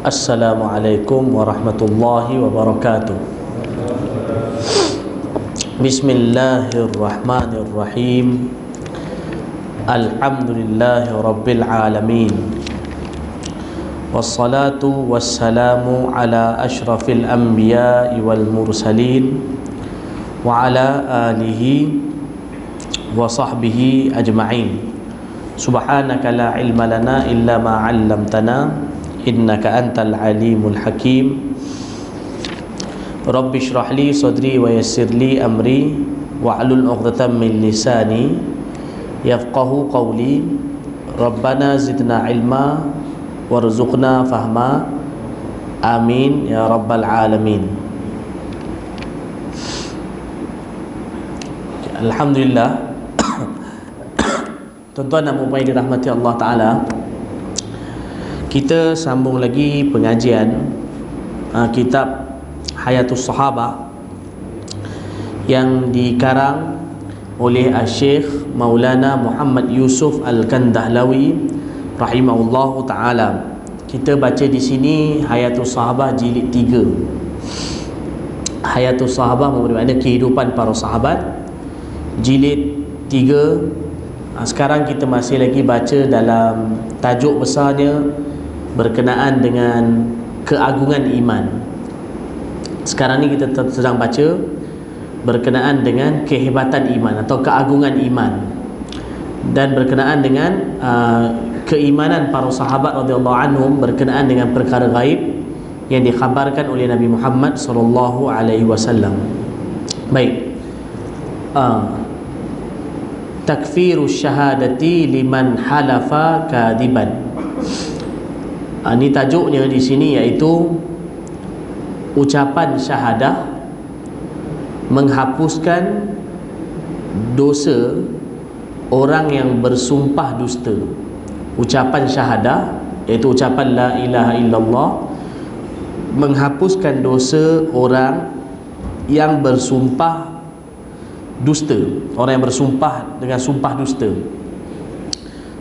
Assalamualaikum warahmatullahi wabarakatuh. Bismillahirrahmanirrahim. Alhamdulillahi rabbil alamin. Wassalatu wassalamu ala ashrafil anbiya'i wal mursalin wa ala alihi wa sahbihi ajma'in. Subhanaka la ilma lana illa ma 'allamtana innaka antal alimul hakim. Rabbi shrah li sadri wa yassir li amri wa hlul 'uqdatam min lisani yafqahu qawli. Rabbana zidna ilma warzuqna fahma. Amin ya rabbal alamin. Alhamdulillah. Tuan-tuan dan puan-puan dirahmati Allah Ta'ala, kita sambung lagi pengajian kitab Hayatus Sahabah yang dikarang oleh Syekh Maulana Muhammad Yusuf Al-Kandahlawi rahimahullahu taala. Kita baca di sini Hayatus Sahabah jilid 3. Hayatus Sahabah bermakna kehidupan para sahabat, jilid 3. Sekarang kita masih lagi baca dalam tajuk besarnya berkenaan dengan keagungan iman. Sekarang ni kita sedang baca berkenaan dengan kehebatan iman atau keagungan iman, dan berkenaan dengan keimanan para sahabat radhiyallahu anhum berkenaan dengan perkara gaib yang dikhabarkan oleh Nabi Muhammad sallallahu alaihi wasallam. Baik. Takfirus syahadati liman halafa kadiban. Ini tajuknya di sini, iaitu ucapan syahadah menghapuskan dosa orang yang bersumpah dusta. Ucapan syahadah iaitu ucapan la ilaha illallah menghapuskan dosa orang yang bersumpah dusta, orang yang bersumpah dengan sumpah dusta.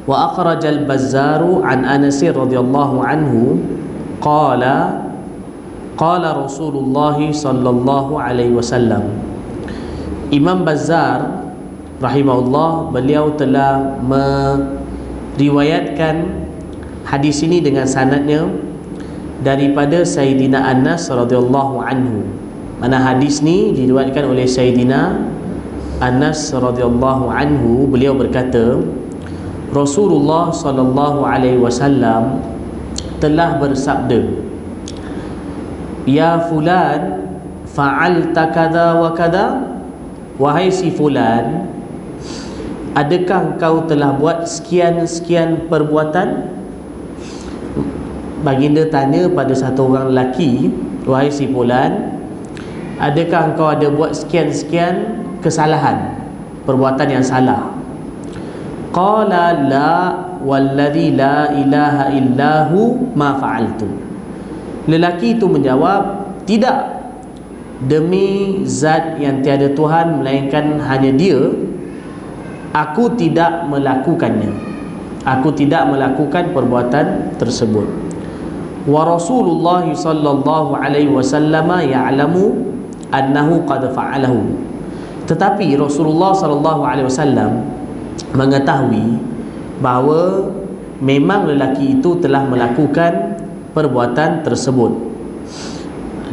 Wa akhrajal Bazzaru an Anas radhiyallahu anhu qala Rasulullah sallallahu alaihi wasallam. Imam Bazzar rahimahullah, beliau telah meriwayatkan hadis ini dengan sanadnya daripada Sayyidina Anas radhiyallahu anhu. Mana hadis ni diriwayatkan oleh Sayyidina Anas radhiyallahu anhu. Beliau berkata, Rasulullah sallallahu alaihi wasallam telah bersabda, ya fulan fa'alta kadza wa kadza. Wahai si fulan, adakah kau telah buat sekian-sekian perbuatan? Baginda tanya pada satu orang lelaki, wahai si fulan, adakah engkau ada buat sekian-sekian kesalahan, perbuatan yang salah? Qala la walladhi la ilaha illahu ma fa'altu. Lelaki itu menjawab, tidak, demi zat yang tiada Tuhan melainkan hanya Dia, aku tidak melakukannya. Aku tidak melakukan perbuatan tersebut. Wa Rasulullah sallallahu alaihi wasallam ya'lamu annahu qad fa'alahu. Tetapi Rasulullah sallallahu alaihi wasallam mengetahui bahawa memang lelaki itu telah melakukan perbuatan tersebut.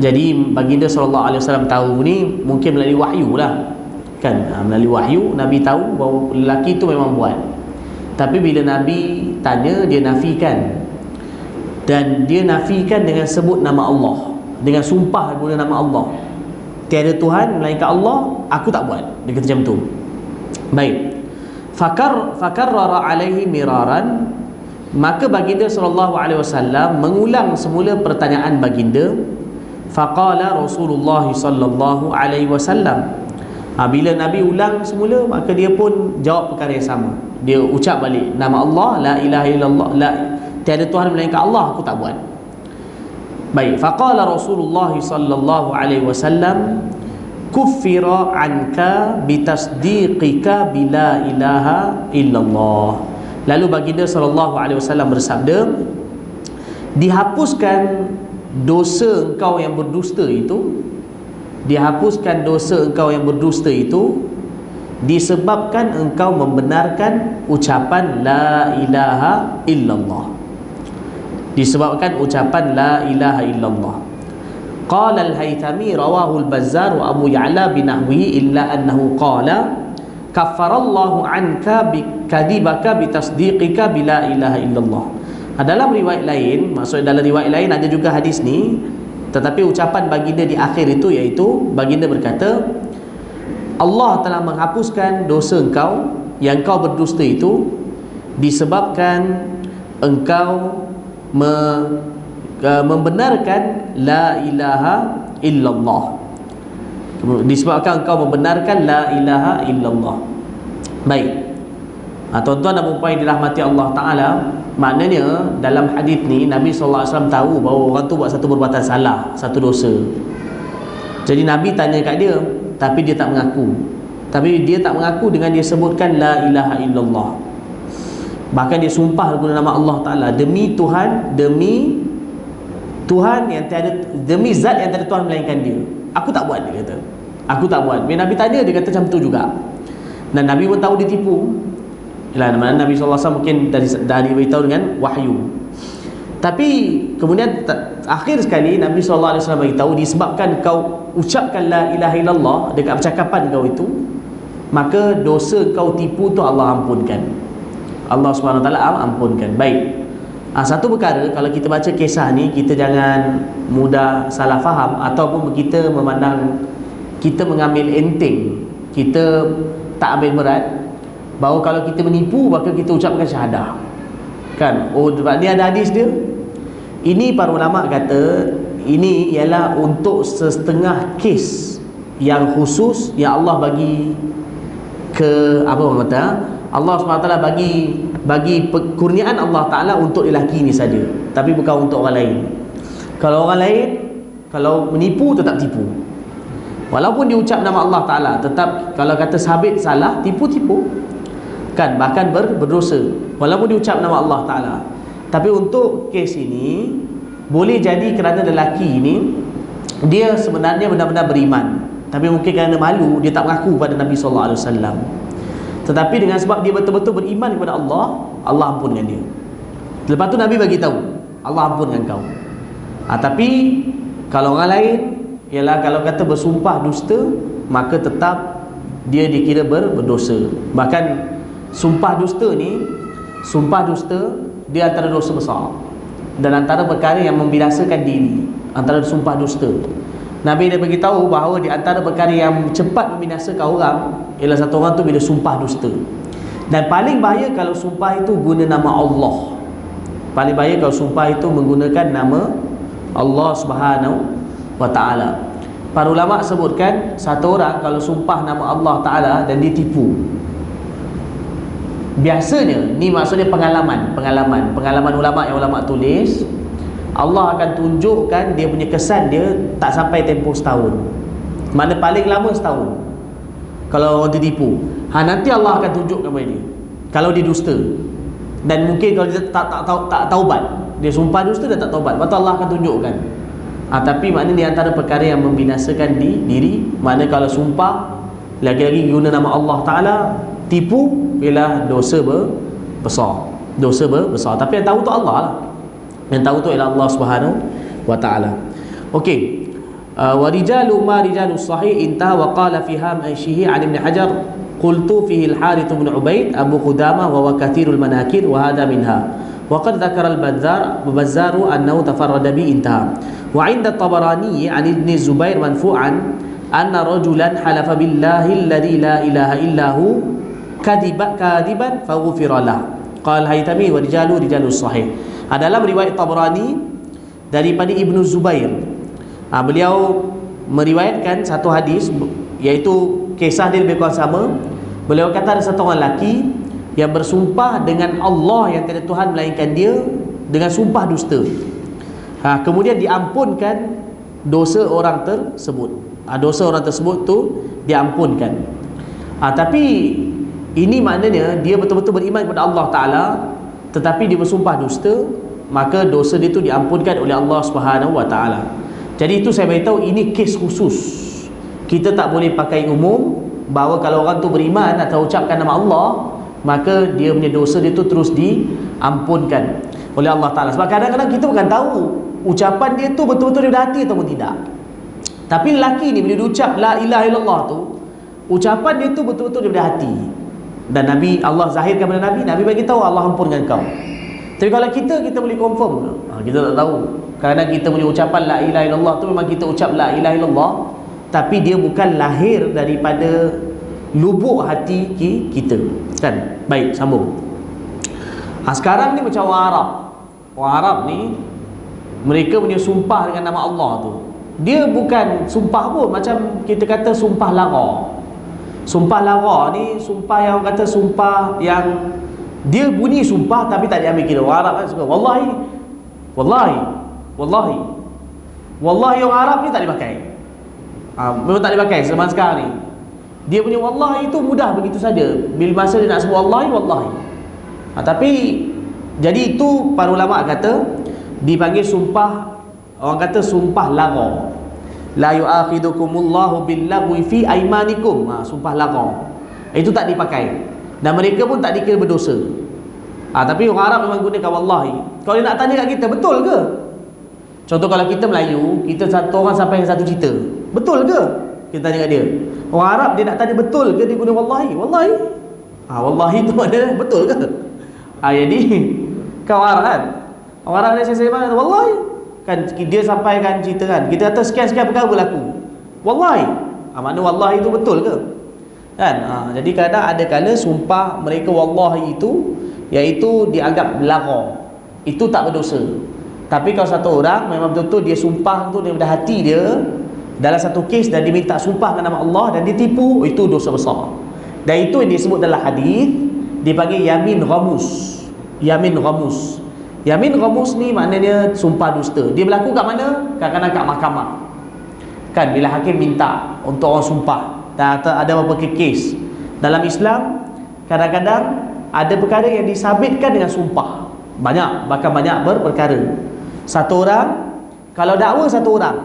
Jadi baginda sallallahu alaihi wasallam tahu ni mungkin melalui wahyu lah, kan? Melalui wahyu Nabi tahu bahawa lelaki itu memang buat. Tapi bila Nabi tanya, dia nafikan. Dan dia nafikan dengan sebut nama Allah, dengan sumpah guna nama Allah. Tiada Tuhan melainkan Allah, aku tak buat. Dia kata macam tu. Baik. Fakarrara alaihi miraran. Maka baginda sallallahu alaihi wasallam mengulang semula pertanyaan baginda. Faqala Rasulullah sallallahu alaihi wasallam. Bila Nabi ulang semula, maka dia pun jawab perkara yang sama. Dia ucap balik nama Allah, la ilaha illallah, la tiada Tuhan melainkan Allah, aku tak buat. Baik, faqala Rasulullah sallallahu alaihi wasallam, kuffira anka bitasdiqika bila ilaha illallah. Lalu baginda sallallahu alaihi wasallam bersabda, dihapuskan dosa engkau yang berdusta itu, dihapuskan dosa engkau yang berdusta itu disebabkan engkau membenarkan ucapan la ilaha illallah, disebabkan ucapan la ilaha illallah. Qala al-Haythami rawahu al-Bazzar wa Abu Ya'la binahwihi illa annahu qala kaffarallahu anka bikadibaka bitasdiqika bila ilaha illallah. Dalam riwayat lain, maksud dalam riwayat lain ada juga hadis ni, tetapi ucapan baginda di akhir itu, iaitu baginda berkata, Allah telah menghapuskan dosa engkau yang kau berdusta itu disebabkan engkau membenarkan la ilaha illallah, disebabkan engkau membenarkan la ilaha illallah. Baik, tuan-tuan dan puan yang dirahmati Allah Ta'ala, maknanya dalam hadis ni Nabi SAW tahu bahawa orang tu buat satu perbuatan salah, satu dosa. Jadi Nabi tanya kat dia, tapi dia tak mengaku. Tapi dia tak mengaku dengan dia sebutkan la ilaha illallah. Bahkan dia sumpah guna nama Allah Ta'ala, demi Tuhan, demi Tuhan yang tiada, demi zat yang tiada Tuhan melainkan dia, aku tak buat, dia kata. Aku tak buat. Bila Nabi tanya, dia kata macam tu juga. Dan Nabi pun tahu dia tipu. Yalah, Nabi SAW mungkin dah diberitahu dengan wahyu. Tapi kemudian akhir sekali Nabi SAW beritahu, disebabkan kau ucapkan la ilaha illallah dekat percakapan kau itu, maka dosa kau tipu tu Allah ampunkan. Allah SWT ampunkan. Baik, satu perkara, kalau kita baca kisah ni, kita jangan mudah salah faham ataupun kita memandang, kita mengambil enteng, kita tak ambil berat bahawa kalau kita menipu maka kita ucapkan syahadah, kan? Oh, sebab dia ada hadis dia. Ini para ulama kata ini ialah untuk setengah kes yang khusus yang Allah bagi ke apa orang kata, Allah SWT bagi kurniaan Allah Ta'ala untuk lelaki ni saja, tapi bukan untuk orang lain. Kalau orang lain, kalau menipu tetap tipu, walaupun diucap nama Allah Ta'ala, tetap kalau kata sabit salah, tipu-tipu, kan? Bahkan berdosa walaupun diucap nama Allah Ta'ala. Tapi untuk kes ini boleh jadi kerana lelaki ini dia sebenarnya benar-benar beriman, tapi mungkin kerana malu dia tak mengaku pada Nabi SAW. Tetapi dengan sebab dia betul-betul beriman kepada Allah, Allah ampunkan dia. Lepas tu Nabi bagi tahu, Allah ampunkan kau. Tapi kalau orang lain, ialah kalau kata bersumpah dusta, maka tetap dia dikira berdosa. Bahkan sumpah dusta ni, sumpah dusta dia antara dosa besar dan antara perkara yang membinasakan diri, antara sumpah dusta. Nabi dia beritahu bahawa di antara perkara yang cepat membinasakan orang ialah satu orang tu bila sumpah dusta. Dan paling bahaya kalau sumpah itu guna nama Allah. Paling bahaya kalau sumpah itu menggunakan nama Allah Subhanahu wa Ta'ala. Para ulama sebutkan satu orang kalau sumpah nama Allah Ta'ala dan dia tipu, biasanya ni maksudnya pengalaman ulama yang ulama tulis, Allah akan tunjukkan dia punya kesan dia tak sampai tempoh setahun. Mana paling lama setahun kalau orang tertipu. Nanti Allah akan tunjukkan kepada dia kalau dia dusta. Dan mungkin kalau dia tak taubat, dia sumpah dusta dan tak taubat, maka Allah akan tunjukkan. Tapi maknanya di antara perkara yang membinasakan diri, mana kalau sumpah lagi-lagi guna nama Allah Ta'ala, tipu, ialah dosa besar. Dosa besar. Tapi yang tahu tu Allah lah. Yang tahu tu ialah Allah Subhanahu wa Ta'ala. Okey. Wa rijalu ma rijalu sahih intaha wa qala fi hamishihi an Ibn Hajar qultu fihi al-Harith bin Ubaid Abu Qudamah wa kathirul manakir wa hadha minha. Wa qad dzakara al-Bazzar annahu tafarrada bi intaha. Wa 'inda at-Tabarani 'an Ibn Zubair marfu'an anna rajulan halafa billahi alladhi la ilaha illahu kadiban faghfira lah. Qala Haythami wa rijalu sahih. Dalam riwayat Tabarani daripada Ibnu Zubair, beliau meriwayatkan satu hadis, iaitu kisah dia lebih kurang sama. Beliau kata ada satu orang lelaki yang bersumpah dengan Allah yang tiada Tuhan melainkan dia dengan sumpah dusta. Kemudian diampunkan dosa orang tersebut. Dosa orang tersebut tu diampunkan. Tapi ini maknanya dia betul-betul beriman kepada Allah Ta'ala, tetapi dia bersumpah dusta, maka dosa dia tu diampunkan oleh Allah Subhanahu Wa Taala. Jadi itu saya beritahu, ini kes khusus. Kita tak boleh pakai umum bahawa kalau orang tu beriman atau ucapkan nama Allah, maka dia punya dosa dia tu terus diampunkan oleh Allah Ta'ala. Sebab kadang-kadang kita bukan tahu ucapan dia tu betul-betul daripada hati ataupun tidak. Tapi lelaki ni bila dia ucap la ilaha illallah tu, ucapan dia tu betul-betul daripada hati. Dan Nabi, Allah zahirkan kepada Nabi, Nabi bagi tahu Allah ampunkan kau. Tapi kalau kita boleh confirm ke? Kita tak tahu. Kerana kita punya ucapan la ilaha illallah tu memang kita ucap la ilaha illallah, tapi dia bukan lahir daripada lubuk hati kita, kan? Baik, sambung. Sekarang ni macam orang Arab. Orang Arab ni mereka punya sumpah dengan nama Allah tu, dia bukan sumpah pun macam kita kata sumpah lara. Sumpah lara ni sumpah yang orang kata sumpah yang dia bunyi sumpah tapi tak diambil kira. Orang Arab kan suka wallahi, wallahi, wallahi, wallahi. Orang Arab ni tak dipakai. Memang tak dipakai zaman sekarang ni. Dia punya wallahi itu mudah begitu saja. Bila masa dia nak sebut wallahi, wallahi. Tapi jadi itu para ulama kata dipanggil sumpah, orang kata sumpah lara. La yu'akhidukumullahu billagwi fi aymanikum. Sumpah lara. Itu tak dipakai. Dan mereka pun tak dikira berdosa. Tapi orang Arab memang gunakan wallahi. Kalau dia nak tanya kat kita, betul ke? Contoh kalau kita Melayu, kita satu orang sampai satu cerita, betul ke? Kita tanya kat dia. Orang Arab dia nak tanya betul ke, dia guna wallahi. Wallahi. Wallahi tu maknanya betul ke? Jadi kau Arab kan? Orang Arab dia saya mana? Wallahi. Kan dia sampaikan cerita kan. Kita kata sekian-sekian perkara berlaku. Wallahi. Makna wallahi itu betul ke? Kan? Jadi kadang ada kala sumpah mereka wallahi itu iaitu dianggap lara. Itu tak berdosa. Tapi kalau satu orang memang betul-betul dia sumpah tu daripada hati dia dalam satu kes dan dia minta sumpah dengan nama Allah dan dia tipu, itu dosa besar. Dan itu yang disebut dalam hadis dipanggil yamin ghamus. Yamin ghamus. Yamin ghamus ni maknanya sumpah dusta. Dia berlaku kat mana? Kadang-kadang kat mahkamah. Kan bila hakim minta untuk orang sumpah dan ada beberapa kes dalam Islam, kadang-kadang ada perkara yang disabitkan dengan sumpah. Banyak, bahkan banyak berperkara. Satu orang kalau dakwa satu orang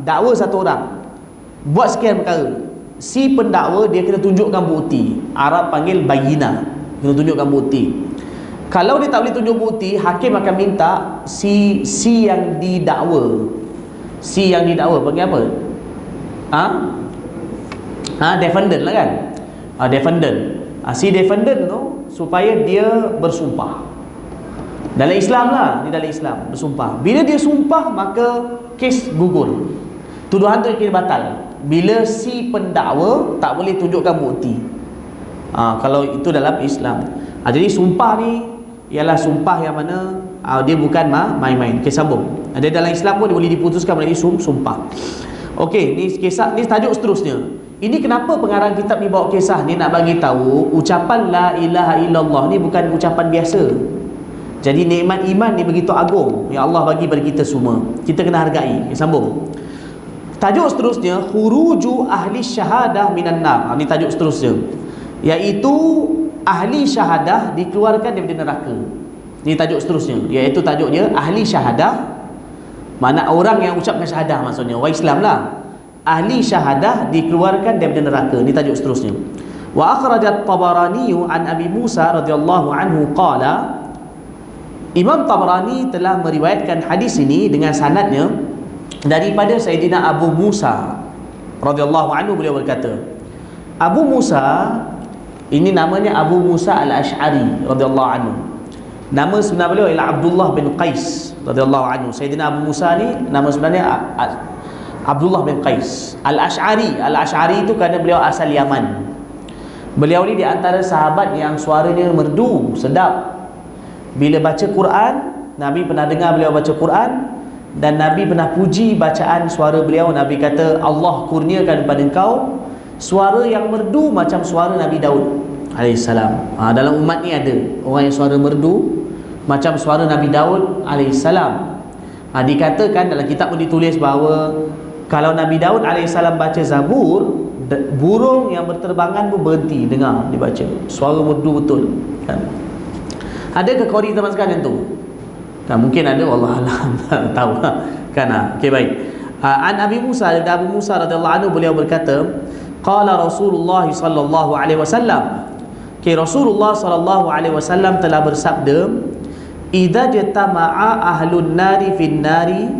dakwa satu orang buat sekian perkara, si pendakwa dia kena tunjukkan bukti. Arab panggil bayinah, kena tunjukkan bukti. Kalau dia tak boleh tunjuk bukti, hakim akan minta si yang didakwa. Si yang didakwa panggil apa? Defendant lah kan? Defendant. Si defendant tu supaya dia bersumpah. Dalam Islam lah, di dalam Islam bersumpah. Bila dia sumpah maka kes gugur. Tuduhan tu kira batal. Bila si pendakwa tak boleh tunjukkan bukti. Kalau itu dalam Islam. Jadi sumpah ni ialah sumpah yang mana dia bukan main-main. Okey, sambung. Ada dalam Islam pun dia boleh diputuskan melalui sumpah. Okey, ni kisah, ni tajuk seterusnya. Ini kenapa pengarang kitab ni bawa kisah ni nak bagi tahu ucapan la ilaha illallah ni bukan ucapan biasa. Jadi nikmat iman ni begitu agung yang Allah bagi pada kita semua. Kita kena hargai. Okay, sambung. Tajuk seterusnya khuruju ahli syahadah minan nar. Ini tajuk seterusnya, iaitu ahli syahadah dikeluarkan daripada neraka. Ini tajuk seterusnya, iaitu tajuknya ahli syahadah. Mana orang yang ucapkan syahadah maksudnya orang Islam lah. Ahli syahadah dikeluarkan daripada neraka. Ini tajuk seterusnya. Wa akhrajat Tabarani an Abi Musa radhiyallahu anhu qala, Imam Tabarani telah meriwayatkan hadis ini dengan sanadnya daripada Sayyidina Abu Musa radhiyallahu anhu. Beliau berkata, Abu Musa ini namanya Abu Musa Al-Ash'ari radhiyallahu anhu. Nama sebenar beliau ialah Abdullah bin Qais radhiyallahu anhu. Sayyidina Abu Musa ni nama sebenarnya Abdullah bin Qais Al-Ash'ari. Al-Ash'ari itu kerana beliau asal Yaman. Beliau ni di antara sahabat yang suaranya merdu, sedap. Bila baca Quran, Nabi pernah dengar beliau baca Quran, dan Nabi pernah puji bacaan suara beliau. Nabi kata, Allah kurniakan kepada engkau suara yang merdu macam suara Nabi Daud alaihissalam. Dalam umat ni ada orang yang suara merdu macam suara Nabi Daud alaihissalam. Dikatakan dalam kitab pun ditulis bahawa kalau Nabi Daud alaihissalam baca Zabur, burung yang berterbangan pun berhenti dengar dibaca. Suara merdu betul kan? Ada ke qori termasukkan yang tu? Kan mungkin ada, wallah alam, tak tahu kan. Okey, baik. An Abi Musa, dari Abu Musa radhiyallahu anhu, beliau berkata, qala Rasulullah sallallahu alaihi wasallam, Rasulullah sallallahu alaihi wasallam telah bersabda, idza jatama'a ahlun nari fin nari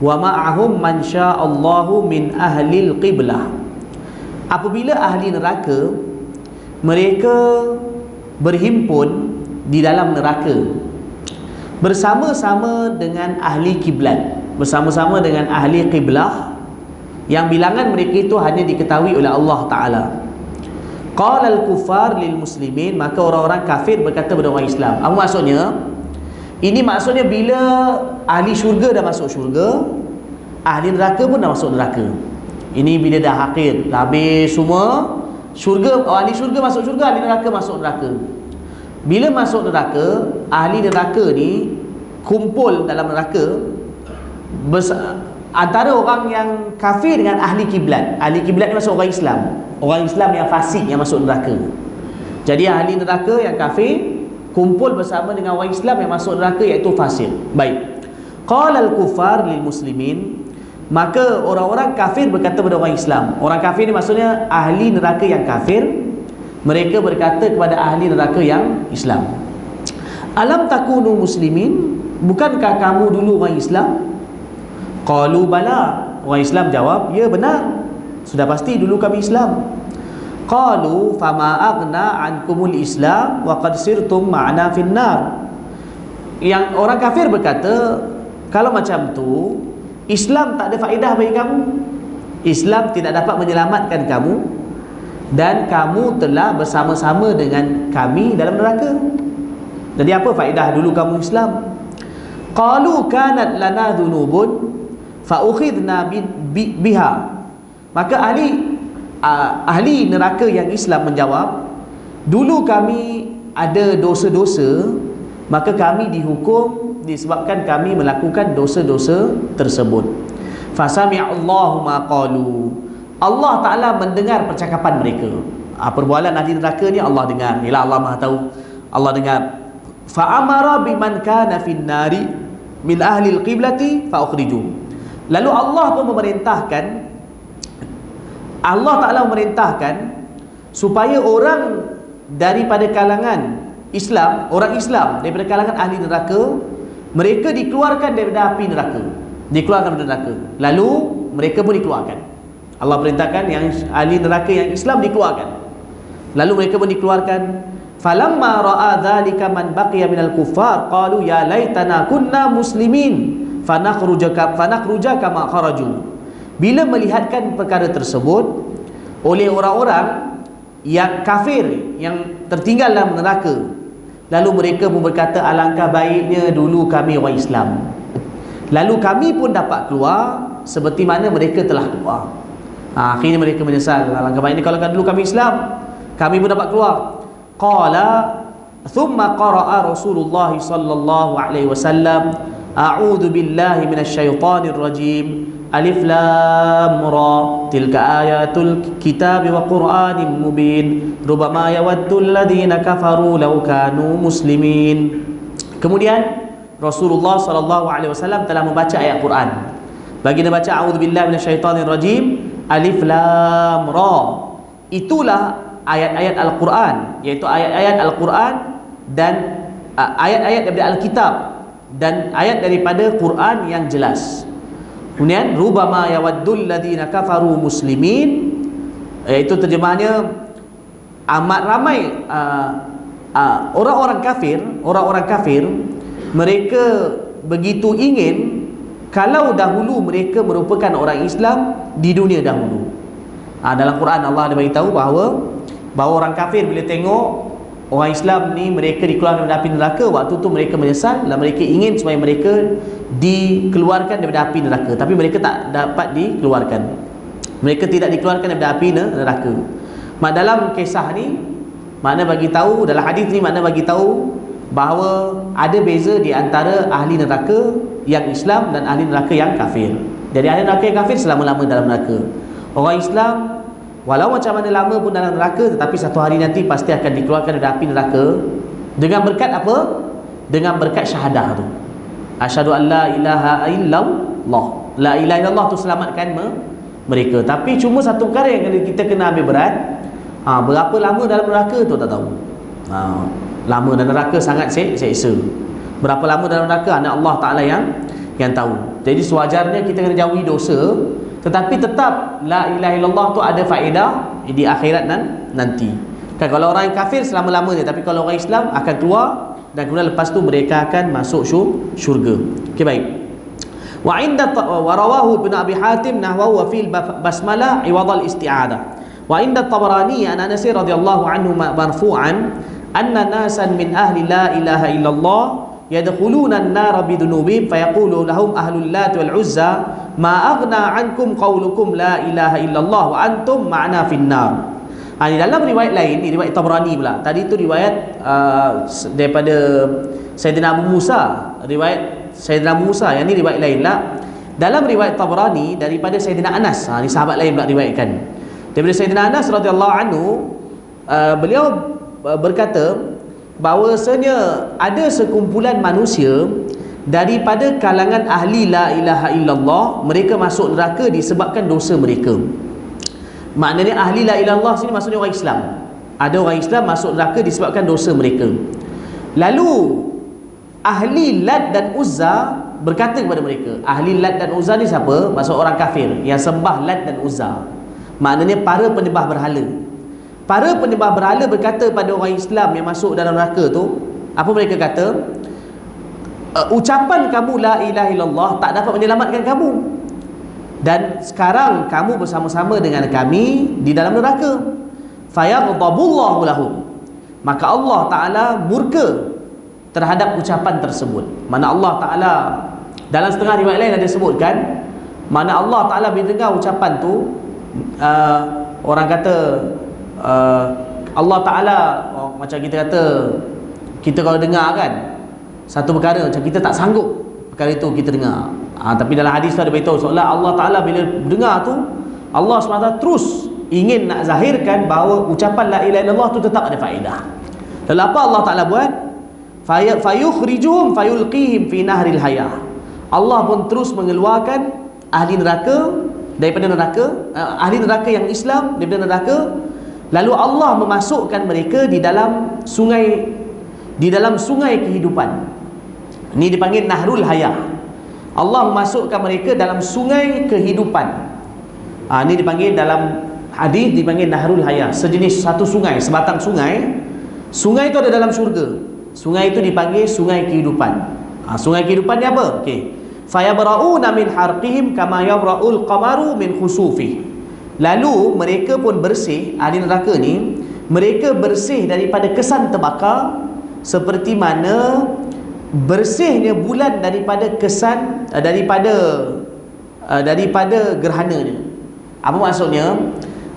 wa ma'ahum man sya'allahu min ahlil qiblah. Apabila ahli neraka mereka berhimpun di dalam neraka bersama-sama dengan ahli kiblat, bersama-sama dengan ahli qiblah yang bilangan mereka itu hanya diketahui oleh Allah Ta'ala. Qala al-kuffar lil muslimin, maka orang-orang kafir berkata kepada orang Islam. Apa maksudnya? Ini maksudnya bila ahli syurga dah masuk syurga, ahli neraka pun dah masuk neraka. Ini bila dah akhir, dah habis semua syurga, ahli syurga masuk syurga, ahli neraka masuk neraka. Bila masuk neraka, ahli neraka ni kumpul dalam neraka antara orang yang kafir dengan ahli kiblat. Ahli kiblat ni masuk orang Islam, orang Islam yang fasik yang masuk neraka. Jadi ahli neraka yang kafir kumpul bersama dengan orang Islam yang masuk neraka, iaitu fasik. Baik. Qala al-kuffar lil muslimin, maka orang-orang kafir berkata kepada orang Islam. Orang kafir ni maksudnya ahli neraka yang kafir, mereka berkata kepada ahli neraka yang Islam, alam takunu muslimin, bukankah kamu dulu orang Islam? Qalu bala, orang Islam jawab, ya benar, sudah pasti dulu kami Islam. Qalu fama aghna ankumul islam wa qad sirtum ma'ana finnar. Yang orang kafir berkata, kalau macam tu Islam tak ada faedah bagi kamu, Islam tidak dapat menyelamatkan kamu, dan kamu telah bersama-sama dengan kami dalam neraka. Jadi apa faedah dulu kamu Islam? Qalu kanat lana dhunubun fa ukhidna biha. Maka ahli neraka yang Islam menjawab, dulu kami ada dosa-dosa, maka kami dihukum disebabkan kami melakukan dosa-dosa tersebut. Fasami'allahu ma qalu, Allah Ta'ala mendengar percakapan mereka. Perbualan ahli neraka ni Allah dengar. Yalah, Allah Maha tahu, Allah dengar. Fa'amara biman kana fin nari min ahli al-qiblati fa'ukhriju. Lalu Allah pun memerintahkan, Allah Ta'ala memerintahkan supaya orang daripada kalangan Islam, orang Islam daripada kalangan ahli neraka, mereka dikeluarkan daripada api neraka, dikeluarkan dari neraka. Lalu mereka pun dikeluarkan. Allah perintahkan yang ahli neraka yang Islam dikeluarkan, lalu mereka pun dikeluarkan. Falamma ra'a dzalika man baqiya minal kuffar qalu ya laitana kunna muslimin fanakhruja kama kharaju. Bila melihatkan perkara tersebut oleh orang-orang yang kafir yang tertinggal dalam neraka, lalu mereka pun berkata, alangkah baiknya dulu kami orang Islam, lalu kami pun dapat keluar seperti mana mereka telah keluar. Akhirnya mereka menyesal, alangkah baiknya kalau dulu kami Islam, kami pun dapat keluar. Qala thumma qara'a Rasulullah sallallahu alaihi wasallam, a'udzu billahi minasyaitonir rajim, alif lam ra, tilka ayatul kitabi wa qur'anin mubin, rubama yawaddul ladzina kafaru law kanu muslimin. Kemudian Rasulullah sallallahu alaihi wasallam telah membaca ayat Quran. Baginda baca a'udzu billahi minasyaitonir rajim, alif lam ra. Itulah ayat-ayat Al-Quran, iaitu ayat-ayat Al-Quran dan ayat-ayat daripada Alkitab dan ayat daripada Quran yang jelas. Kemudian rubama yawaddul ladzina kafaru muslimin, iaitu terjemahannya amat ramai orang-orang kafir mereka begitu ingin kalau dahulu mereka merupakan orang Islam di dunia dahulu. Dalam Quran Allah ada beritahu bahawa orang kafir bila tengok orang Islam ni mereka dikeluarkan dari api neraka, waktu tu mereka menyesal dan mereka ingin supaya mereka dikeluarkan daripada api neraka, tapi mereka tak dapat dikeluarkan. Mereka tidak dikeluarkan daripada api neraka. Dalam kisah ni makna bagi tahu, dalam hadis ni makna bagi tahu bahawa ada beza di antara ahli neraka yang Islam dan ahli neraka yang kafir. Jadi ahli neraka yang kafir selama-lama dalam neraka. Orang Islam walau macam mana lama pun dalam neraka, tetapi satu hari nanti pasti akan dikeluarkan dari api neraka dengan berkat apa? dengan berkat syahadah tu. Asyhadu an la ilaha illallah. La ilaha illallah tu selamatkan mereka. Tapi cuma satu perkara yang kita kena ambil berat. Berapa lama dalam neraka tu tak tahu. Lama dalam neraka sangat seksa. Berapa lama dalam neraka hanya Allah Ta'ala yang tahu. Jadi sewajarnya kita kena jauhi dosa, tetapi tetap la ilaha illallah tu ada faedah di akhirat nanti. Kan kalau orang yang kafir selama-lamanya, tapi kalau orang Islam akan keluar dan kemudian lepas tu mereka akan masuk syurga. Okey, baik. Wa rawahu Ibn Abi Hatim nahwahu wa fil basmalah iwadal isti'adah. Wa inda Tabarani an Anas radhiyallahu anhu marfu'an anna nasan min ahli la ilaha illallah yadkhuluna an-nar bidunubihim fayaqulu lahum ahlul lat wal uzza ma aghna ankum qawlukum la ilaha illallah wa antum ma'na fin nar. Di dalam riwayat lain, ni riwayat Tabrani pula. Tadi tu riwayat daripada Sayyidina Abu Musa, riwayat Sayyidina Abu Musa, yang ni riwayat lain lah. Dalam riwayat Tabrani daripada Sayyidina Anas, ni sahabat lain pula riwayatkan. Daripada Sayyidina Anas radhiyallahu anhu, beliau berkata bahawasanya ada sekumpulan manusia daripada kalangan ahli la ilaha illallah, mereka masuk neraka disebabkan dosa mereka. Maknanya ahli la ilaha illallah sini maksudnya orang Islam. Ada orang Islam masuk neraka disebabkan dosa mereka. Lalu ahli Lat dan Uzza berkata kepada mereka. Ahli Lat dan Uzza ni siapa? Maksud orang kafir yang sembah Lat dan Uzza. Maknanya para penyembah berhala. Para penyembah berhala berkata pada orang Islam yang masuk dalam neraka tu, apa mereka kata? Ucapan kamu la ilaha illallah tak dapat menyelamatkan kamu, dan sekarang kamu bersama-sama dengan kami di dalam neraka. Fayaghdabullahu lahum, maka Allah Ta'ala murka terhadap ucapan tersebut. Mana Allah Ta'ala, dalam setengah riwayat lain ada sebutkan, mana Allah Ta'ala bila dengar ucapan tu, orang kata Allah Ta'ala, macam kita kata, kita kalau dengar kan satu perkara, macam kita tak sanggup perkara itu kita dengar. Tapi dalam hadis tu ada beritahu seolah Allah Ta'ala bila dengar tu, Allah SWT terus ingin nak zahirkan bahawa ucapan la ilaha illallah tu tetap ada faedah. Lalu apa Allah Ta'ala buat? Fayukhrijuhum fayulqihim fi nahril hayah. Allah pun terus mengeluarkan ahli neraka daripada neraka, ahli neraka yang Islam daripada neraka, lalu Allah memasukkan mereka di dalam sungai, di dalam sungai kehidupan. Ini dipanggil nahrul hayah. Allah memasukkan mereka dalam sungai kehidupan. Ini dipanggil dalam hadis dipanggil nahrul hayah, sejenis satu sungai, sebatang sungai. Sungai itu ada dalam syurga. Sungai itu dipanggil sungai kehidupan. Sungai kehidupan ni apa? Okey. Fayabra'una min harqihim kama yabra'ul qamaru min khusufi. Lalu mereka pun bersih, ahli neraka ni, mereka bersih daripada kesan terbakar seperti mana bersihnya bulan daripada kesan daripada gerhananya. Apa maksudnya?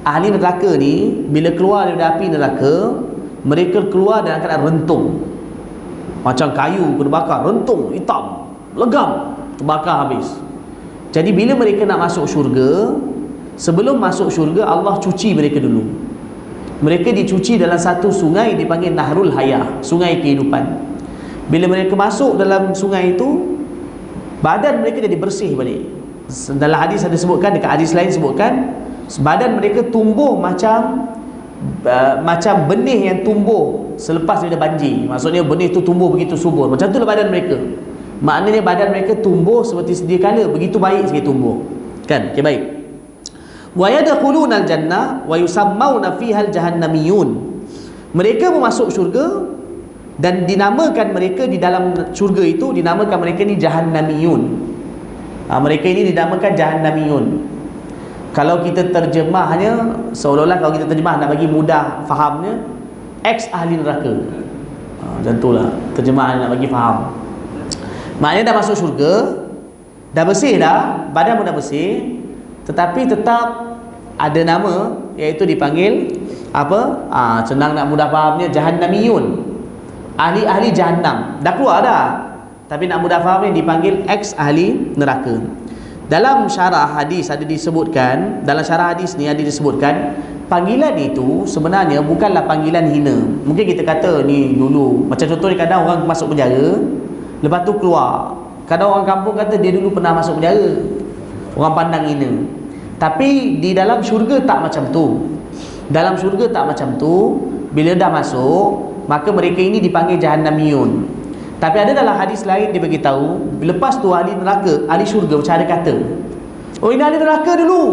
Ahli neraka ni bila keluar daripada api neraka, mereka keluar dalam keadaan rentung, macam kayu kena bakar, rentung, hitam, legam, terbakar habis. Jadi bila mereka nak masuk syurga, sebelum masuk syurga Allah cuci mereka dulu. Mereka dicuci dalam satu sungai dipanggil Nahrul Hayah, sungai kehidupan. Bila mereka masuk dalam sungai itu, badan mereka jadi bersih balik. Dalam hadis ada sebutkan, dekat hadis lain sebutkan, badan mereka tumbuh macam benih yang tumbuh selepas ada banjir. Maksudnya benih itu tumbuh begitu subur. Macam itulah badan mereka. Maknanya badan mereka tumbuh seperti sedia kala, begitu baik sekali tumbuh. Kan? Okey, baik. Wa yadkhulunal jannah wa yusammauna fiha al-jahannamiyun. Mereka masuk syurga dan dinamakan mereka di dalam syurga itu, dinamakan mereka ni Jahannamiyun. Mereka ini dinamakan Jahannamiyun. Kalau kita terjemahnya, seolah-olah kalau kita terjemah nak bagi mudah fahamnya, ex ahli neraka. Macam itulah terjemahan nak bagi faham. Maknanya dah masuk syurga, dah bersih dah, badan pun dah bersih, tetapi tetap ada nama, iaitu dipanggil apa? Senang nak mudah fahamnya, Jahannamiyun. Ahli-ahli jahannam. Dah keluar dah, tapi nak mudah faham ni dipanggil ex ahli neraka. Dalam syarah hadis ada disebutkan, dalam syarah hadis ni ada disebutkan panggilan itu sebenarnya bukanlah panggilan hina. Mungkin kita kata ni dulu, macam contohnya kadang orang masuk penjara, lepas tu keluar. Kadang orang kampung kata dia dulu pernah masuk penjara, orang pandang hina. Tapi di dalam syurga tak macam tu. Dalam syurga tak macam tu. Bila dah masuk, maka mereka ini dipanggil jahannamiyun. Tapi ada dalam hadis lain dia beritahu, lepas tu ahli neraka, ahli syurga macam ada kata, oh ini ahli neraka dulu.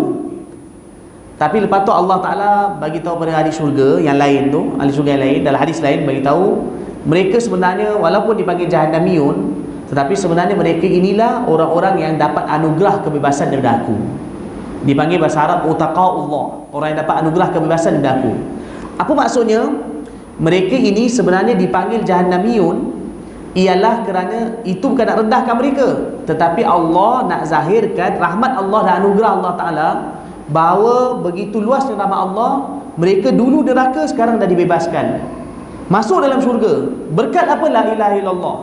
Tapi lepas tu Allah Ta'ala bagi tahu pada ahli syurga yang lain tu, ahli syurga yang lain, dalam hadis lain bagi tahu, mereka sebenarnya walaupun dipanggil jahannamiyun, tetapi sebenarnya mereka inilah orang-orang yang dapat anugerah kebebasan daripada aku. Dipanggil bahasa Arab utaqaullah, orang yang dapat anugerah kebebasan daripada aku. Apa maksudnya? Mereka ini sebenarnya dipanggil jahannamiyun ialah kerana itu bukan nak rendahkan mereka, tetapi Allah nak zahirkan rahmat Allah dan anugerah Allah Ta'ala, bahawa begitu luasnya rahmat Allah, mereka dulu neraka, sekarang dah dibebaskan, masuk dalam syurga. Berkat apa? La ilaha illallah.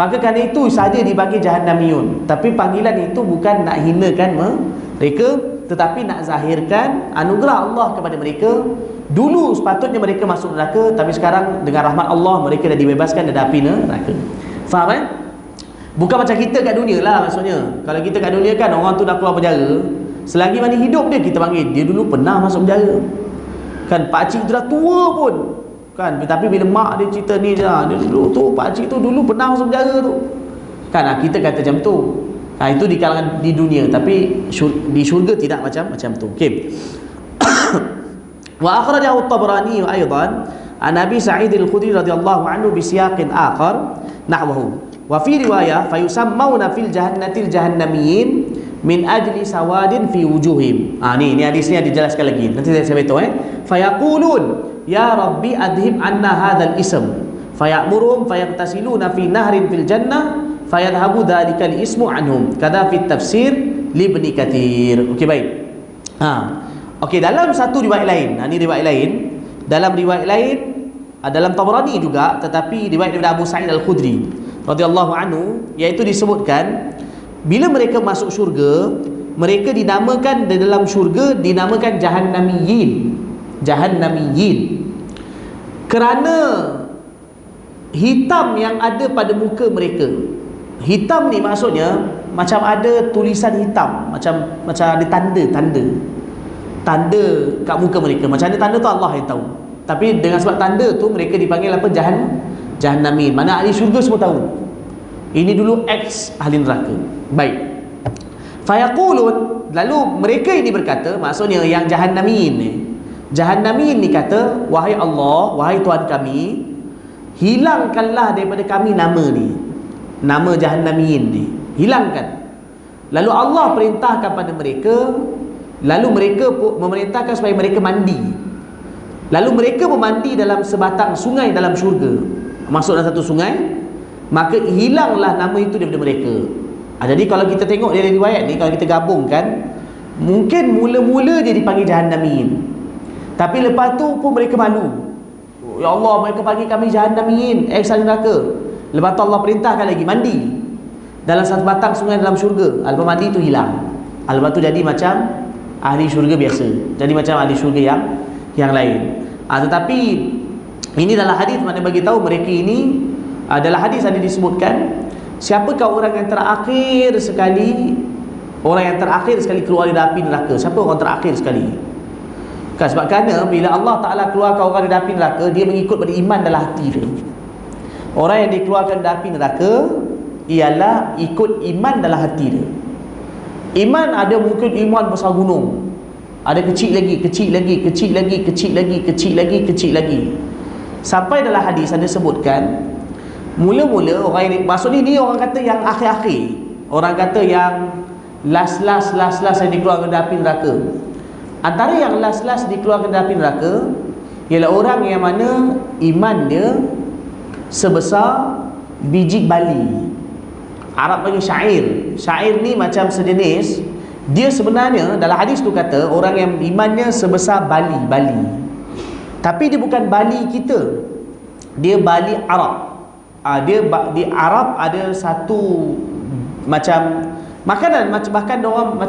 Maka kerana itu saja dipanggil jahannamiyun. Tapi panggilan itu bukan nak hinakan mereka, tetapi nak zahirkan anugerah Allah kepada mereka. Dulu sepatutnya mereka masuk neraka, tapi sekarang dengan rahmat Allah mereka dah dibebaskan dari api neraka. Faham kan? Bukan macam kita kat dunia lah maksudnya. Kalau kita kat dunia kan, orang tu dah keluar penjara, selagi mana hidup dia, kita panggil dia dulu pernah masuk penjara. Kan pakcik tu dah tua pun kan, tapi bila mak dia cerita ni je, dia dulu tu pakcik tu dulu pernah masuk penjara tu kan, kita kata macam tu. Itu di kalangan di dunia, tapi di syurga tidak macam tu. Okey. Wa akhrajahu at-Tabrani aidan an Abi Sa'id al-Khudri radhiyallahu anhu bi siyaqin akhar nahwahu. Wa fi riwayah fayusammawna fil jahannatil jahannamiyyin min ajli sawadin fi wujuhim. Ni hadis ni dijelaskan lagi. Nanti saya beritahu Fayaqulun ya rabbi adhib anna hadzal ism. Fayamuruhum fayaqtasiluna fi nahrin fil jannah fayadhhabu dhalikal ismu anhum. Kadza fi tafsir li Ibnu Katsir. Okey, baik. Okey, dalam satu riwayat lain, ini riwayat lain. Dalam riwayat lain, dalam Tabrani juga, tetapi riwayat daripada Abu Sa'id al-Khudri radhiyallahu anhu, iaitu disebutkan bila mereka masuk syurga, mereka dinamakan di dalam syurga dinamakan jahannamiyyin. Jahannamiyyin. Kerana hitam yang ada pada muka mereka. Hitam ni maksudnya macam ada tulisan hitam, macam ada tanda kat muka mereka. Macam mana tanda tu Allah yang tahu. Tapi dengan sebab tanda tu mereka dipanggil apa? Jahannamin. Mana ahli syurga semua tahu. Ini dulu X ahli neraka. Baik. Fayaqulun, lalu mereka ini berkata, maksudnya yang jahannamin ni kata, wahai Allah, wahai Tuhan kami, hilangkanlah daripada kami nama ni. Nama jahannamin ni. Hilangkan. Lalu Allah perintahkan pada mereka, lalu mereka memerintahkan supaya mereka mandi. Lalu mereka memandi dalam sebatang sungai dalam syurga. Masuk dalam satu sungai, maka hilanglah nama itu daripada mereka. Jadi kalau kita tengok dari riwayat ni, kalau kita gabungkan, mungkin mula-mula dia dipanggil jahannamin, tapi lepas tu pun mereka malu. Ya Allah, mereka panggil kami jahannamin, ahli neraka. Lepas tu Allah perintahkan lagi mandi dalam satu batang sungai dalam syurga. Lepas mandi tu hilang. Lepas tu jadi macam ahli syurga biasa, jadi macam ahli syurga yang lain. Tetapi ini dalam hadis mana bagi tahu mereka ini, dalam hadis ada disebutkan siapakah orang yang terakhir sekali, orang yang terakhir sekali keluar dari api neraka. Siapa orang terakhir sekali? Kan sebab kerana bila Allah Ta'ala keluarkan orang dari api neraka, dia mengikut pada iman dalam hati dia. Orang yang dikeluarkan dari api neraka ialah ikut iman dalam hati dia. Iman ada mungkin iman besar gunung, ada kecil lagi, kecil lagi, kecil lagi, kecil lagi, kecil lagi, kecil lagi, sampai dalam hadis ada sebutkan mula-mula orang ini, maksudnya ni orang kata yang akhir-akhir, orang kata yang last yang dikeluarkan dari api neraka. Antara yang last dikeluarkan dari api neraka ialah orang yang mana iman dia sebesar biji bali. Arab panggil syair. Syair ni macam sejenis, dia sebenarnya dalam hadis tu kata orang yang imannya sebesar bali. Tapi dia bukan bali kita, dia bali Arab. Dia di Arab ada satu macam makanan, bahkan orang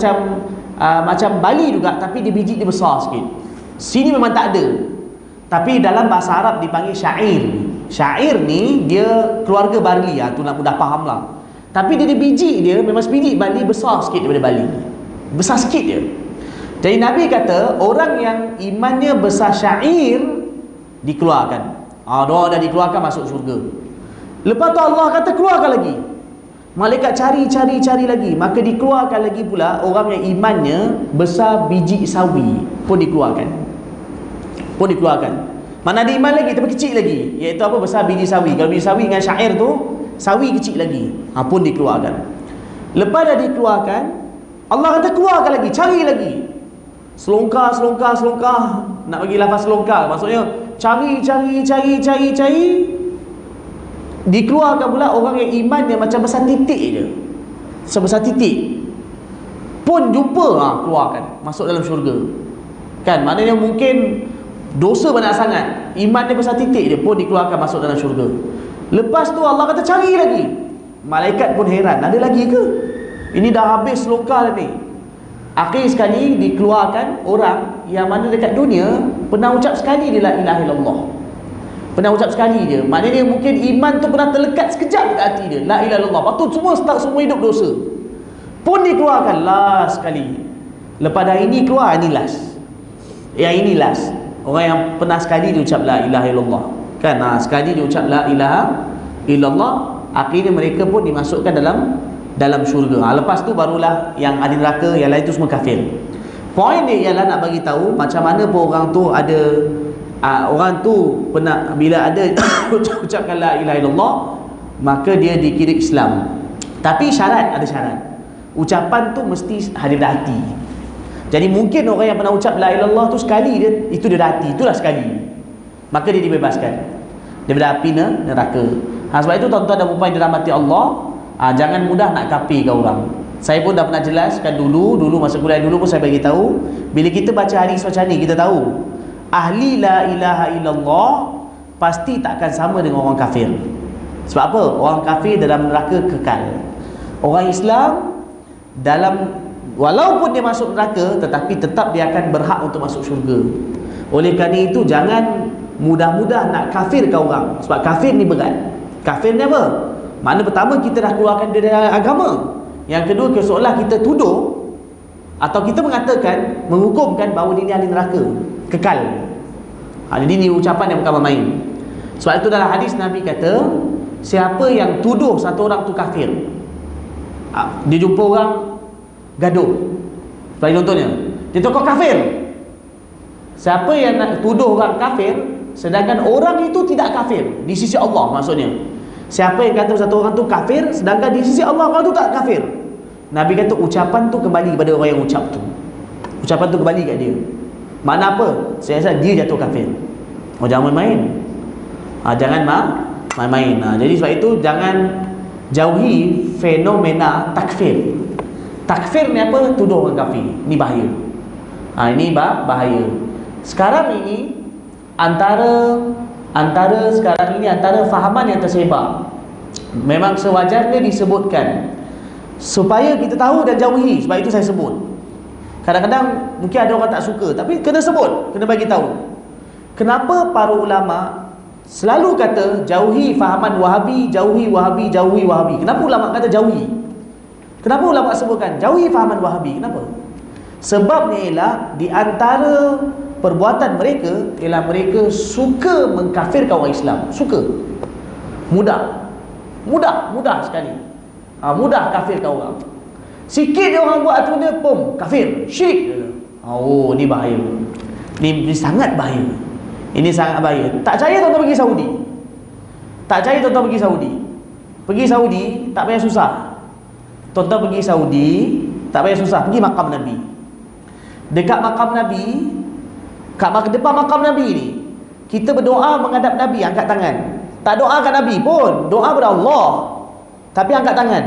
macam bali juga, tapi dia biji dia besar sikit. Sini memang tak ada. Tapi dalam bahasa Arab dipanggil syair. Syair ni dia keluarga barli, tu nak mudah faham lah. Tapi dia biji dia memang sebiji barli besar sikit daripada barli. Besar sikit dia. Jadi Nabi kata orang yang imannya besar syair dikeluarkan. Dia dah dikeluarkan masuk syurga. Lepas tu Allah kata keluarkan lagi. Malaikat cari lagi. Maka dikeluarkan lagi pula orang yang imannya besar biji sawi pun dikeluarkan. Mana ada iman lagi tapi kecil lagi, iaitu apa? Besar biji sawi. Kalau biji sawi dengan syair tu, sawi kecil lagi, pun dikeluarkan. Lepas dah dikeluarkan, Allah kata keluarkan lagi, cari lagi. Selongkar. Nak bagi lafaz selongkar, maksudnya cari. Dikeluarkan pula orang yang imannya macam besar titik je. Sebesar titik pun jumpa, keluarkan, masuk dalam syurga. Kan, maknanya mungkin dosa banyak sangat, iman dia besar titik dia pun dikeluarkan masuk dalam syurga. Lepas tu Allah kata cari lagi. Malaikat pun heran, ada lagi ke? Ini dah habis selongkar ni. Akhir sekali dikeluarkan orang yang mana dekat dunia pernah ucap sekali dia la ilaha illallah. Pernah ucap sekali je. Maknanya mungkin iman tu pernah terlekat sekejap dekat hati dia, la ilaha illallah. Lepas tu semua start semua hidup dosa pun dikeluarkan last sekali. Lepas dah ini keluar, ini last. Yang ini last. Orang yang pernah sekali dia ucap la ilaha illallah, kan, sekali dia ucap la ilaha illallah, akhirnya mereka pun dimasukkan dalam syurga. Lepas tu barulah yang ahli neraka, yang lain tu semua kafir. Poin dia ialah nak bagi tahu macam mana pun orang tu ada orang tu pernah bila ada ucapkan la ilaha illallah, maka dia dikira Islam. Tapi ada syarat. Ucapan tu mesti hadir hati. Jadi mungkin orang yang pernah ucap la ilaha illallah tu sekali dia, itu dia dah hati, itulah sekali. Maka dia dibebaskan daripada api neraka. Sebab itu tuan-tuan dan puan yang dirahmati Allah, jangan mudah nak kafirkan orang. Saya pun dah pernah jelaskan dulu masa kuliah dulu pun saya bagi tahu, bila kita baca hadis macam ni kita tahu ahli la ilaha illallah pasti takkan sama dengan orang kafir. Sebab apa? Orang kafir dalam neraka kekal. Orang Islam walaupun dia masuk neraka, tetapi tetap dia akan berhak untuk masuk syurga. Oleh kerana itu jangan mudah-mudah nak kafirkan orang. Sebab kafir ni berat. Kafir ni apa? Makna pertama kita dah keluarkan dia dari agama. Yang kedua, seolah kita tuduh atau kita mengatakan, menghukumkan bahawa dia ni ahli neraka kekal. Jadi ni ucapan yang bukan main. Sebab itu dalam hadis Nabi kata, siapa yang tuduh satu orang tu kafir, dia jumpa orang gaduh, sebagai contohnya dia tokoh kafir. Siapa yang nak tuduh orang kafir sedangkan orang itu tidak kafir di sisi Allah, maksudnya siapa yang kata satu orang tu kafir sedangkan di sisi Allah orang tu tak kafir, Nabi kata ucapan tu kembali kepada orang yang ucap tu. Ucapan tu kembali kat dia. Makna apa? Saya rasa dia jatuh kafir. Jangan main-main. Jangan main-main. Jadi sebab itu jangan jauhi fenomena takfir. Takfir ni apa? Tuduh orang kafir. Ini bahaya. Ini bahaya. Sekarang ini antara fahaman yang tersebar, memang sewajarnya disebutkan supaya kita tahu dan jauhi. Sebab itu saya sebut. Kadang-kadang mungkin ada orang tak suka, tapi kena sebut, kena bagi tahu. Kenapa para ulama selalu kata jauhi fahaman Wahabi, jauhi Wahabi, jauhi Wahabi? Kenapa ulama kata jauhi? Kenapa ulama sebutkan jauhi fahaman Wahabi? Kenapa? Sebabnya ialah di antara perbuatan mereka ialah mereka suka mengkafirkan orang Islam. Suka. Mudah sekali. Mudah kafirkan orang. Sikit orang buat tu dia pom kafir, syirik. Ni bahaya. Ini sangat bahaya. Ini sangat bahaya. Tak percaya tuan-tuan pergi Saudi. Pergi Saudi tak payah susah. Tuan-tuan pergi Saudi tak payah susah, pergi makam Nabi. Dekat makam Nabi, kat depan makam Nabi ni, kita berdoa menghadap Nabi, angkat tangan. Tak doa kat Nabi pun, doa kepada Allah, tapi angkat tangan.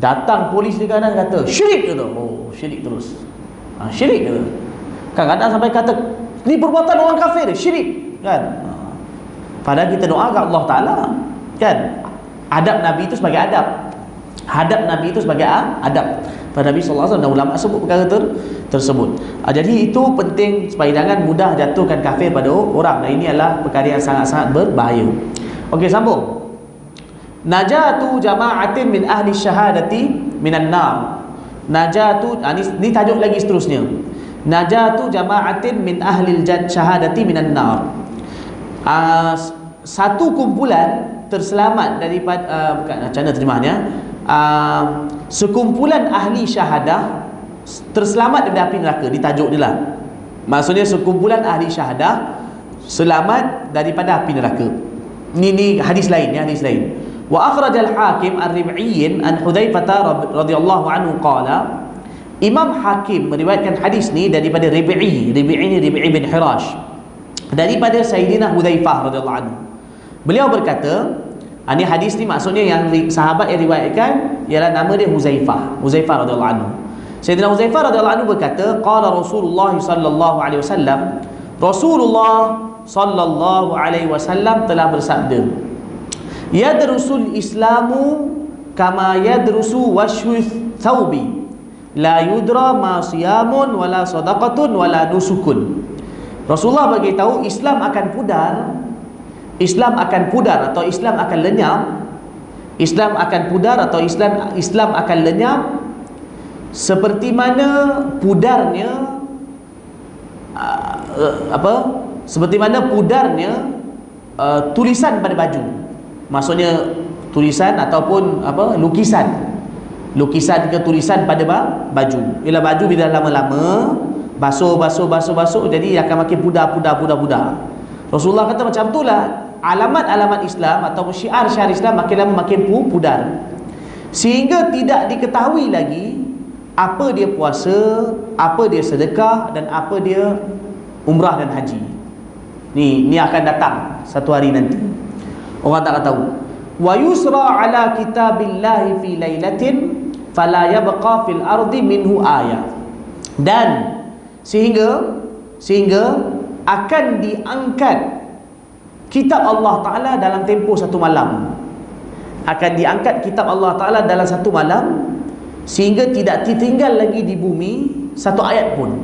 Datang polis di kanan kata syirik tu. Syirik terus. Syirik tu. Kadang-kadang sampai kata ni perbuatan orang kafir, syirik, kan? Padahal kita doa kat Allah Taala, kan? Adab Nabi itu sebagai adab. Hadap Nabi itu sebagai adab pada Nabi SAW, dan ulama sebut perkara tersebut. Jadi itu penting supaya jangan mudah jatuhkan kafir pada orang. Dan ini adalah perkara yang sangat-sangat berbahaya. Okey, sambung. Najatu jama'atin min ahli syahadati minan nar. Najatu, ni tajuk lagi seterusnya. Najatu jama'atin min ahli syahadati minan nar. Satu kumpulan terselamat daripada bukan macam mana terjemahannya, sekumpulan ahli syahadah terselamat dari api neraka. Ditajuk dia lah. Maksudnya sekumpulan ahli syahadah selamat daripada api neraka. Ini hadis lain, ya, hadis lain. Wa akhrajal Hakim ar-Rib'iyyin an Hudzaifah radhiyallahu anhu qala. Imam Hakim meriwayatkan hadis ni daripada Rib'i. Rib'i ni Rib'i bin Hirash, daripada Sayyidina Hudzaifah radhiyallahu anhu. Beliau berkata, ini hadis ni maksudnya yang sahabat yang riwayatkan ialah nama dia Huzaifah radhiyallahu anhu. Sayyidina Huzaifah radhiyallahu anhu berkata, qala Rasulullah sallallahu alaihi wasallam, Rasulullah sallallahu alaihi wasallam telah bersabda, yadrusul islamu kama yadrusu washhu thawbi, la yudra ma siyamun wala sadaqatun wala nusukun. Rasulullah beritahu Islam akan pudar, Islam akan pudar atau Islam akan lenyap, Islam akan pudar atau Islam akan lenyap seperti mana pudarnya seperti mana pudarnya tulisan pada baju. Maksudnya tulisan ataupun lukisan ke tulisan pada baju. Bila baju bila lama-lama basuh, jadi akan makin pudar. Rasulullah kata macam itulah alamat-alamat Islam atau syiar-syiar Islam makin lama makin pudar, sehingga tidak diketahui lagi apa dia puasa, apa dia sedekah, dan apa dia umrah dan haji. Ni akan datang satu hari nanti. Orang tak tahu. Wa yusra ala kitabillahi fi lailatin fala yabqa fil ardi minhu ayat. Dan sehingga akan diangkat kitab Allah Ta'ala dalam tempoh satu malam. Akan diangkat kitab Allah Ta'ala dalam satu malam, sehingga tidak tertinggal lagi di bumi satu ayat pun.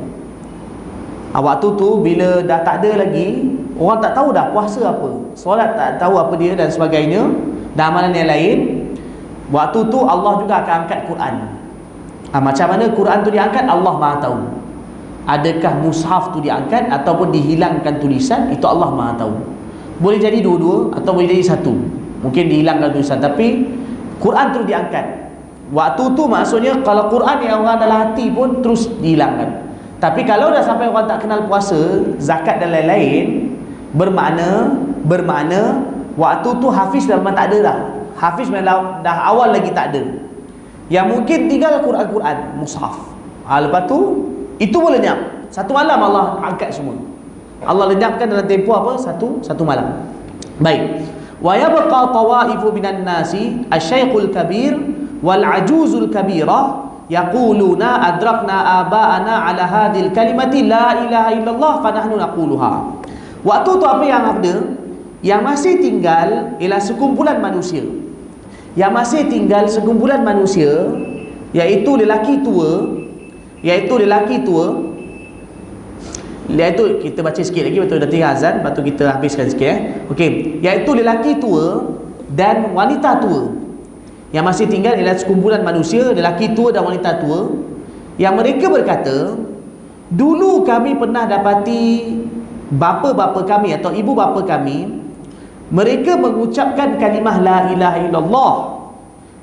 Waktu tu bila dah tak ada lagi, orang tak tahu dah puasa apa, solat tak tahu apa dia dan sebagainya, dan amalan yang lain. Waktu tu Allah juga akan angkat Quran. Macam mana Quran tu diangkat, Allah Maha tahu. Adakah mushaf tu diangkat ataupun dihilangkan tulisan, itu Allah Maha tahu. Boleh jadi dua-dua atau boleh jadi satu. Mungkin dihilangkan tulisan, tapi Quran terus diangkat. Waktu tu maksudnya kalau Quran yang orang dalam hati pun terus dihilangkan. Tapi kalau dah sampai orang tak kenal puasa, zakat dan lain-lain, bermakna waktu tu hafiz memang tak ada dah. Hafiz memang dah awal lagi tak ada. Yang mungkin tinggal Quran, mushaf. Lepas tu itu boleh lenyap. Satu malam Allah angkat semua. Allah lenyapkan dalam tempoh apa? Satu malam. Baik. Wa yabqa tawaifu minan nasi asy-syaikhul kabir wal ajuzul kabirah yaquluna adrakna aba'ana ala hadhil kalimati la ilaha illallah fa nahnu naquluha. Waktu tu apa yang ada? Yang masih tinggal ialah sekumpulan manusia. Yang masih tinggal sekumpulan manusia, iaitu lelaki tua, kita baca sikit lagi, betul dah tinggal azan, lepas tu kita habiskan sikit. Okey, iaitu lelaki tua dan wanita tua. Yang masih tinggal ialah sekumpulan manusia, lelaki tua dan wanita tua, yang mereka berkata, dulu kami pernah dapati bapa-bapa kami atau ibu bapa kami, mereka mengucapkan kalimah la ilaha illallah,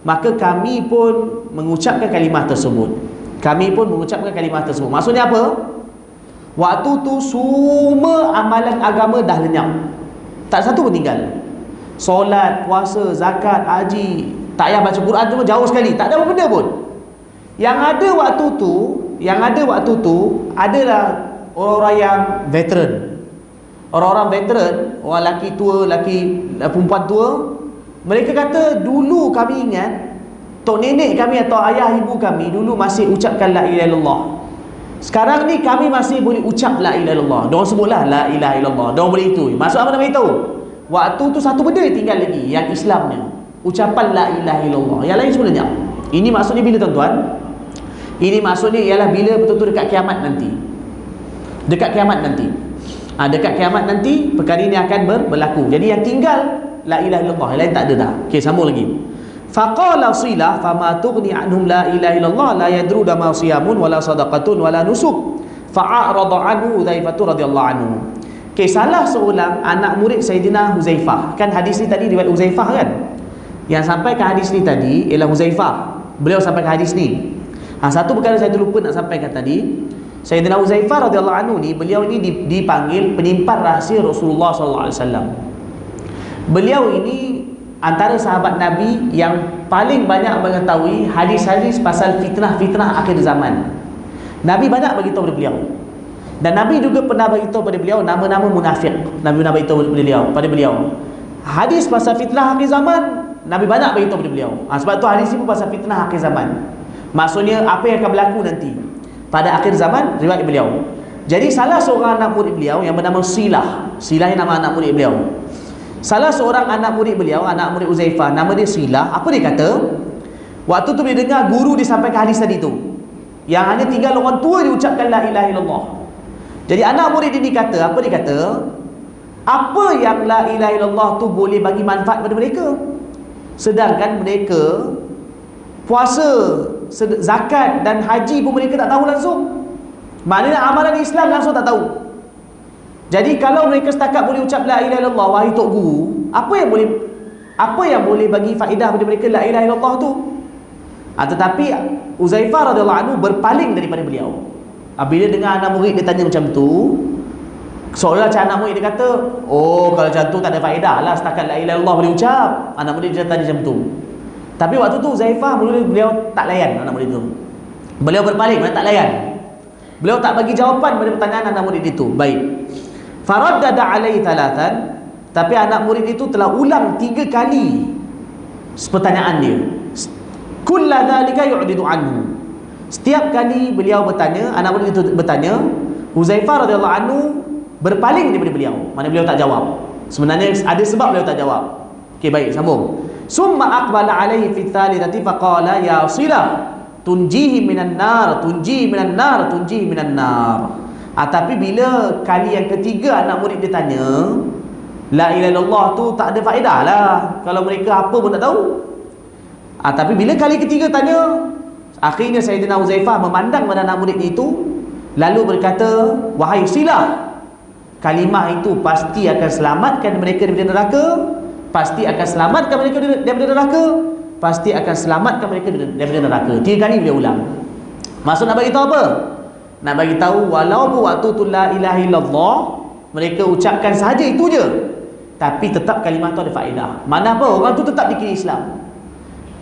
maka kami pun mengucapkan kalimah tersebut. Maksudnya apa? Waktu tu semua amalan agama dah lenyap, tak satu pun tinggal. Solat, puasa, zakat, haji, tak payah baca Quran tu jauh sekali, tak ada apa benda pun. Yang ada waktu tu adalah orang-orang yang veteran. Orang-orang veteran, orang lelaki tua, perempuan tua, mereka kata dulu kami ingat tok nenek kami atau ayah ibu kami dulu masih ucapkan la ilaha illallah. Sekarang ni kami masih boleh ucap la ilaha illallah. Diorang sebutlah la ilaha illallah. Diorang boleh itu. Maksud apa nak beritahu? Waktu tu satu benda tinggal lagi, yang Islamnya, ucapan la ilaha illallah. Yang lain semua lenyap. Ini maksudnya bila tuan-tuan? Ini maksudnya ialah bila betul-betul dekat kiamat nanti. Dekat kiamat nanti. Dekat kiamat nanti perkara ini akan berlaku. Jadi yang tinggal la ilaha illallah, yang lain tak ada dah. Okey, sambung lagi. Faqala Silah fama tughni anhum la ilaha illallah la yadruna ma siyamun wala sadaqatun wala nusuk. Fa'arada anhu Hudzaifah radhiyallahu anhu. Okey, salah seorang anak murid Sayyidina Huzaifah. Kan hadis ni tadi riwayat Huzaifah kan? Yang sampaikan hadis ni tadi ialah Huzaifah. Beliau sampaikan hadis ni. Satu perkara saya lupa nak sampaikan tadi. Sayyidina Huzaifah radhiyallahu anhu ni, beliau ini dipanggil penyimpan rahsia Rasulullah sallallahu alaihi wasallam. Beliau ini antara sahabat Nabi yang paling banyak mengetahui hadis-hadis pasal fitnah-fitnah akhir zaman. Nabi banyak bagi tahu kepada beliau. Dan Nabi juga pernah bagi tahu kepada beliau nama-nama munafik. Nabi pernah bagi tahu pada beliau. Hadis pasal fitnah akhir zaman, Nabi banyak bagi tahu kepada beliau. Sebab tu hadis ini pun pasal fitnah akhir zaman. Maksudnya apa yang akan berlaku nanti pada akhir zaman, riwayat beliau. Jadi salah seorang anak murid beliau yang bernama Silah. Silah ni nama anak murid beliau. Salah seorang anak murid beliau, anak murid Huzaifah, nama dia Silah. Apa dia kata? Waktu tu dia dengar guru disampaikan hadis tadi tu, yang hanya tinggal orang tua dia ucapkan la ilaha illallah. Jadi anak murid ini kata, apa dia kata? Apa yang la ilaha illallah tu boleh bagi manfaat pada mereka? Sedangkan mereka puasa, zakat dan haji pun mereka tak tahu langsung. Maknanya amalan Islam langsung tak tahu. Jadi kalau mereka setakat boleh ucap la ilaha illallah, wahai tok guru, apa yang boleh bagi faedah pada mereka la ilaha illallah tu? Tetapi Huzaifah radhiyallahu anhu berpaling daripada beliau. Bila dengar anak murid dia tanya macam tu, seolah macam anak murid dia kata, oh kalau macam tu tak ada faedah lah, setakat la ilaha illallah boleh ucap. Anak murid dia tanya macam tu. Tapi waktu tu Huzaifah beliau tak layan anak murid itu. Beliau berpaling, tak layan. Beliau tak bagi jawapan pada pertanyaan anak murid itu. Baik. Faraddada alaihi thalathan, tapi anak murid itu telah ulang 3 kali pertanyaan dia. Kulla dzalika yu'didu anhu. Setiap kali beliau bertanya, anak murid itu bertanya, Huzaifah radhiyallahu anhu berpaling daripada beliau. Mana beliau tak jawab. Sebenarnya ada sebab beliau tak jawab. Okey, baik, sambung. Summa aqbala alaihi fi thalithati faqala ya Silah tunjihi minan nar, tunjihi minan nar, tunjihi minan nar. Tapi bila kali yang ketiga anak murid dia tanya, la ilaha illallah tu tak ada faedah lah kalau mereka apa pun tak tahu. Tapi bila kali ketiga tanya, akhirnya Sayyidina Huzaifah memandang pada anak murid itu, lalu berkata, wahai Silah, kalimah itu pasti akan selamatkan mereka daripada neraka, pasti akan selamatkan mereka daripada neraka, pasti akan selamatkan mereka daripada neraka. 3 kali dia ulang. Maksud nak bagi tahu apa? Nak bagi tahu walaupun waktu tu la ilaha illallah mereka ucapkan sahaja itu je, tapi tetap kalimah tu ada faedah. Mana apa? Orang tu tetap dikira Islam.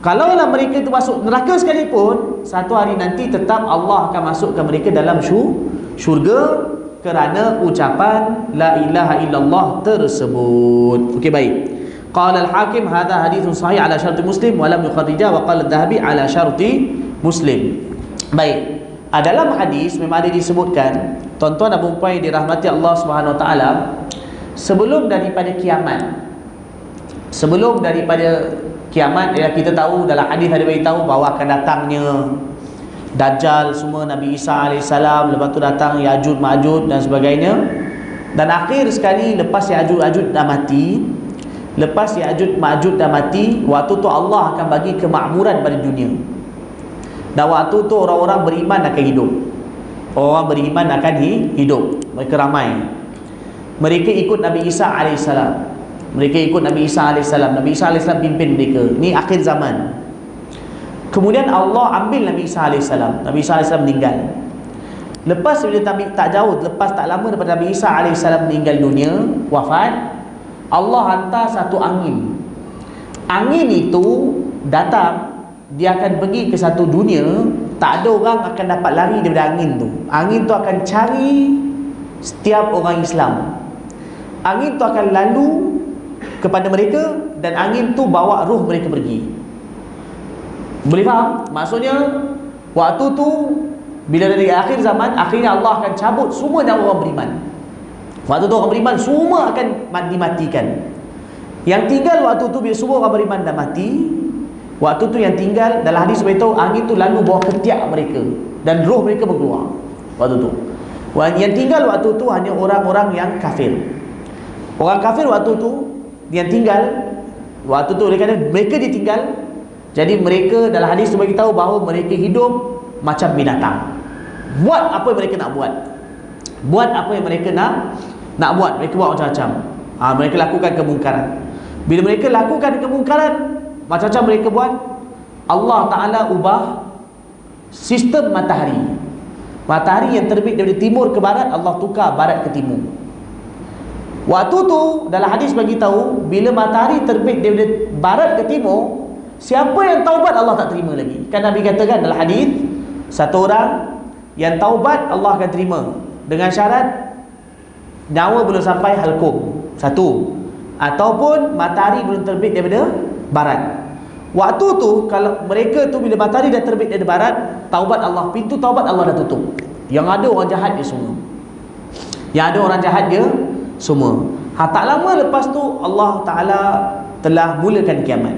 Kalaulah mereka itu masuk neraka sekalipun, satu hari nanti tetap Allah akan masukkan mereka dalam syurga kerana ucapan la ilaha illallah tersebut. Okey, baik. Qala al-Hakim hadha hadithun sahih ala syarti Muslim wa lam yukharrijah, wa qala al-Dhahabi ala syarti Muslim. Baik. Dalam hadis memang ada disebutkan, tuan-tuan dan puan-puan yang dirahmati Allah Subhanahu Wa Taala, sebelum daripada kiamat, ya, kita tahu dalam hadis ada beritahu bahawa akan datangnya Dajjal semua, Nabi Isa alaihissalam, lepas tu datang Ya'juj Ma'juj dan sebagainya. Dan akhir sekali lepas Ya'juj Ma'juj dah mati, waktu tu Allah akan bagi kemakmuran pada dunia. Dan waktu tu orang-orang beriman akan hidup. Orang beriman akan hidup. Mereka ramai. Mereka ikut Nabi Isa alaihissalam. Nabi Isa alaihissalam pimpin mereka. Ini akhir zaman. Kemudian Allah ambil Nabi Isa alaihissalam. Nabi Isa alaihissalam meninggal. Lepas bila tak jauh, lepas tak lama daripada Nabi Isa alaihissalam meninggal dunia, wafat, Allah hantar satu angin. Angin itu datang, dia akan pergi ke satu dunia, tak ada orang akan dapat lari daripada angin tu. Angin tu akan cari setiap orang Islam. Angin tu akan lalu kepada mereka, dan angin tu bawa ruh mereka pergi. Boleh faham? Maksudnya waktu tu bila dari akhir zaman, akhirnya Allah akan cabut semua nyawa orang beriman. Waktu tu orang beriman semua akan dimatikan. Yang tinggal waktu tu bila semua orang beriman dah mati, Waktu tu yang tinggal, dalam hadis beritahu angin tu lalu bawa ketiak mereka dan roh mereka berkeluar waktu tu. Yang tinggal waktu tu hanya orang-orang yang kafir. Orang kafir waktu tu yang tinggal waktu tu, oleh kerana mereka ditinggal, jadi mereka dalam hadis tu bagi tahu bahawa mereka hidup macam binatang. Buat apa yang mereka nak buat. Buat apa yang mereka nak buat. Mereka buat macam-macam. Mereka lakukan kemungkaran. Bila mereka lakukan kemungkaran, macam-macam mereka buat, Allah Ta'ala ubah sistem matahari. Matahari yang terbit dari timur ke barat, Allah tukar barat ke timur. Waktu tu dalam hadis bagi tahu, bila matahari terbit dari barat ke timur, siapa yang taubat Allah tak terima lagi. Kan Nabi katakan dalam hadis, satu orang yang taubat Allah akan terima dengan syarat nyawa belum sampai halkum, satu, ataupun matahari belum terbit daripada barat. Waktu tu kalau mereka tu bila matahari dah terbit dari barat, taubat Allah, pintu taubat Allah dah tutup. Yang ada orang jahat dia semua. Yang ada orang jahat dia semua. Tak lama lepas tu Allah Ta'ala telah mulakan kiamat.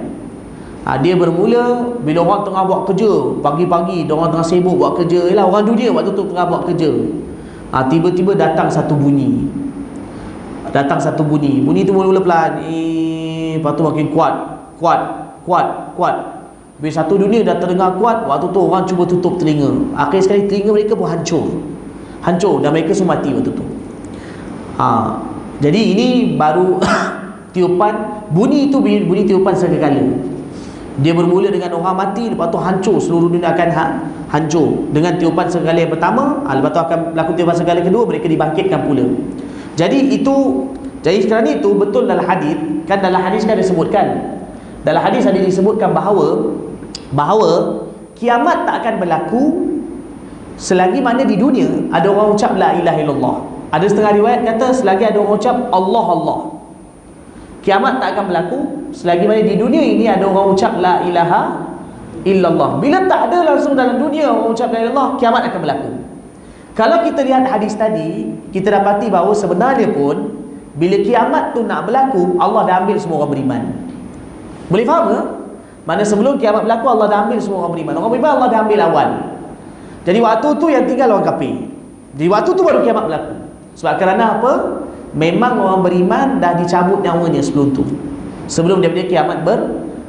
Dia bermula bila orang tengah buat kerja pagi-pagi, orang tengah sibuk buat kerja. Yalah, orang dunia waktu tu tengah buat kerja. Tiba-tiba datang satu bunyi. Datang satu bunyi. Bunyi tu mula-mula pelan, lepas tu makin kuat. Bila satu dunia dah terdengar kuat, waktu tu orang cuba tutup telinga. Akhir sekali telinga mereka pun hancur dan mereka semua mati waktu tu. Jadi ini baru tiupan. Bunyi itu bunyi tiupan sekali. Dia bermula dengan orang mati, lepas tu hancur, seluruh dunia akan hancur dengan tiupan sekali yang pertama. Lepas tu akan berlaku tiupan sekali kedua, mereka dibangkitkan pula. Jadi sekarang itu betul dalam hadis. Kan dalam hadis kan disebutkan, dalam hadis ada disebutkan bahawa kiamat tak akan berlaku selagi mana di dunia ada orang ucap la ilaha illallah. Ada setengah riwayat kata selagi ada orang ucap Allah Allah. Kiamat tak akan berlaku selagi mana di dunia ini ada orang ucap la ilaha illallah. Bila tak ada langsung dalam dunia orang ucap la ilaha illallah, kiamat akan berlaku. Kalau kita lihat hadis tadi, kita dapati bahawa sebenarnya pun bila kiamat tu nak berlaku, Allah dah ambil semua orang beriman. Boleh faham ke? Mana sebelum kiamat berlaku, Allah dah ambil semua orang beriman. Orang beriman Allah dah ambil awal. Jadi waktu tu yang tinggal orang kafir. Jadi waktu tu baru kiamat berlaku. Sebab kerana apa? Memang orang beriman dah dicabut nyawanya sebelum tu, sebelum daripada kiamat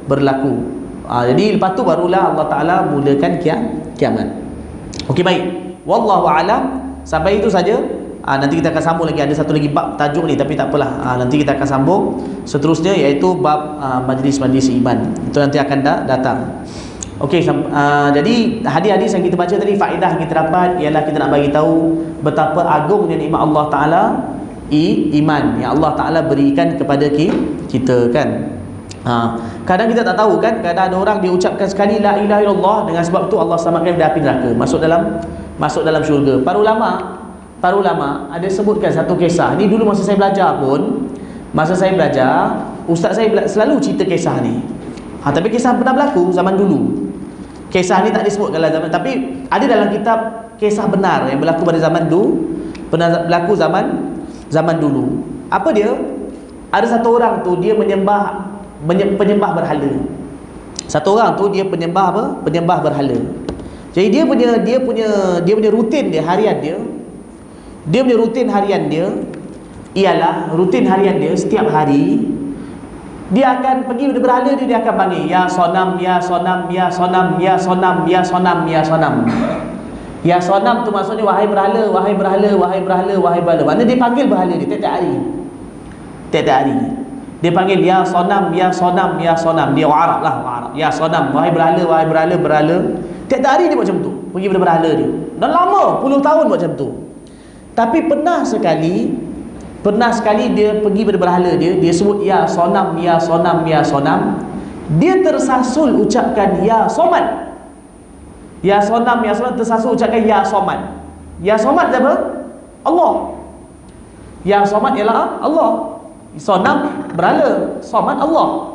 berlaku. Jadi lepas tu barulah Allah Ta'ala mulakan kiamat. Okey, baik. Wallahu a'lam. Sampai itu saja. Nanti kita akan sambung lagi. Ada satu lagi bab tajuk ni, tapi tak apalah. Nanti kita akan sambung seterusnya, iaitu bab majlis-majlis iman. Itu nanti akan datang. Okey, jadi hadis-hadis yang kita baca tadi, faedah yang kita dapat ialah kita nak bagi tahu betapa agungnya nikmat Allah Ta'ala iman yang Allah Ta'ala berikan kepada kita kan. Kadang kita tak tahu kan, kadang ada orang dia ucapkan sekali la ilaha illallah, dengan sebab tu Allah selamatkan dari api neraka, masuk dalam syurga. Para ulama ada sebutkan satu kisah ni. Dulu masa saya belajar pun, ustaz saya selalu cerita kisah ni. Tapi kisah pernah berlaku zaman dulu. Kisah ni tak disebut dalam zaman, tapi ada dalam kitab kisah benar yang berlaku pada zaman dulu, pernah berlaku zaman dulu. Apa dia? Ada satu orang tu dia penyembah berhala. Satu orang tu dia penyembah berhala. Jadi dia punya rutin dia, harian dia. Dia punya rutin harian dia ialah setiap hari dia akan pergi pada berhala dia akan panggil ya sonam, ya sonam, ya sonam, ya sonam, ya sonam, ya sonam. Ya sonam tu maksudnya wahai berhala, wahai berhala, wahai berhala, wahai berhala. Maknanya dia panggil berhala dia tiap-tiap hari. Dia panggil ya sonam, ya sonam, ya sonam. Dia Arab lah. Ya sonam, wahai berhala, wahai berhala, berhala. Tiap-tiap hari dia buat macam tu, pergi pada berhala dia. Dan lama, puluh tahun buat macam tu. Tapi pernah sekali dia pergi pada berhala dia sebut ya sonam, ya sonam, ya sonam. Dia tersasul ucapkan ya somad. Ya sonam, ya sonam, tersasul ucapkan ya somad. Ya somad apa? Allah. Ya somad ialah Allah. Sonam berhala, somad Allah.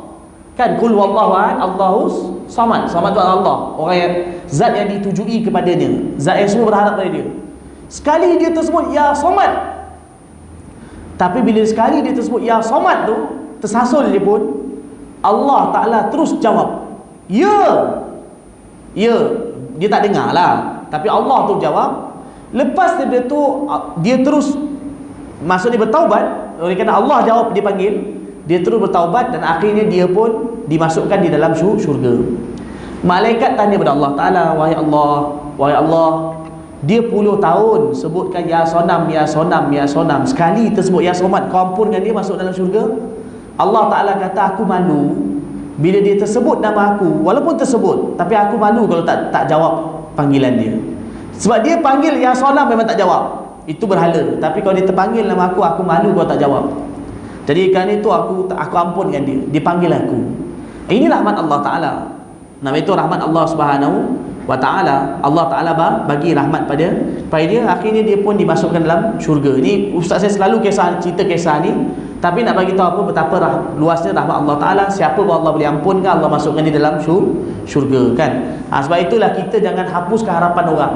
Kan kul wallahu ahad, Allahus samad. Samad itu Allah, orang yang zat yang ditujui kepadanya, zat yang semua berharap pada dia. Sekali dia tersebut ya somad, tapi bila sekali dia tersebut ya somad tu, tersasul dia pun, Allah Ta'ala terus jawab. Ya. Ya. Dia tak dengar lah. Tapi Allah tu jawab. Lepas dia tu, dia terus, maksudnya bertaubat. Oleh kerana Allah jawab, dia panggil, dia terus bertaubat dan akhirnya dia pun dimasukkan di dalam syurga. Malaikat tanya kepada Allah Ta'ala, wahai Allah, dia puluh tahun sebutkan ya sonam, ya sonam, ya sonam. Sekali tersebut ya somat, kau ampunkan dia masuk dalam syurga. Allah Ta'ala kata, aku malu bila dia tersebut nama aku. Walaupun tersebut, tapi aku malu kalau tak jawab panggilan dia. Sebab dia panggil ya sonam memang tak jawab, itu berhala. Tapi kalau dia terpanggil nama aku malu kalau tak jawab. Jadi kerana itu aku ampunkan dia. Dia panggil aku. Ini rahmat Allah Ta'ala. Nama itu rahmat Allah Subhanahu wa Ta'ala. Allah Ta'ala bagi rahmat pada dia. Akhirnya dia pun dimasukkan dalam syurga. Ini ustaz saya selalu cerita kisah ni, tapi nak bagi tahu betapa luasnya rahmat Allah Ta'ala. Siapa pun Allah boleh ampunkan, Allah masukkan dia dalam syurga kan. Sebab itulah kita jangan hapuskan harapan orang.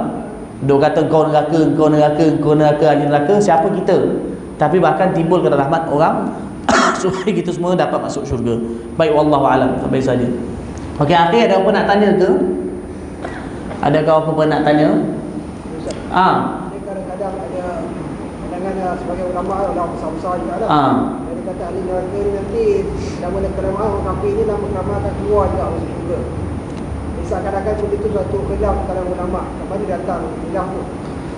Dia kata kau neraka, ahli neraka. Siapa kita? Tapi bahkan timbul kerana rahmat orang supaya kita semua dapat masuk syurga. Baik, wallahu alam. Sampai saja. Okey, akhir ada apa nak tanya ke? Adakah apa nak tanya? Kadang-kadang ada pandangan sebagai ulama besar-besar juga lah. Dia kata ahli neraka ni nanti nama kerama orang kafir ni, nama kerama akan keluar juga masuk syurga. Kadang-kadang begitu suatu khilaf dalam ulama. Kembali datang khilaf tu.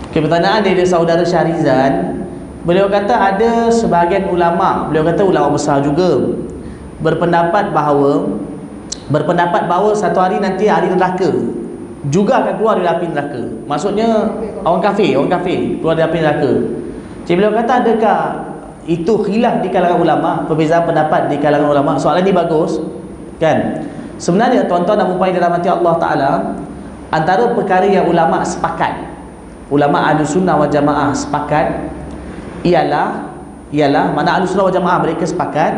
Okey, pertanyaan dari saudara Syarizan. Beliau kata ada sebahagian ulama, beliau kata ulama besar juga, berpendapat bahawa satu hari nanti ahli neraka juga akan keluar dari api neraka. Maksudnya orang kafir keluar dari api neraka. Jadi beliau kata adakah itu khilaf di kalangan ulama, perbezaan pendapat di kalangan ulama? Soalan ini bagus kan? Sebenarnya tuan-tuan dan puan-puan yang dirahmati Allah Ta'ala, antara perkara yang ulama sepakat, ulama Ahlussunnah wal Jamaah sepakat, ialah mana Ahlussunnah wal Jamaah mereka sepakat,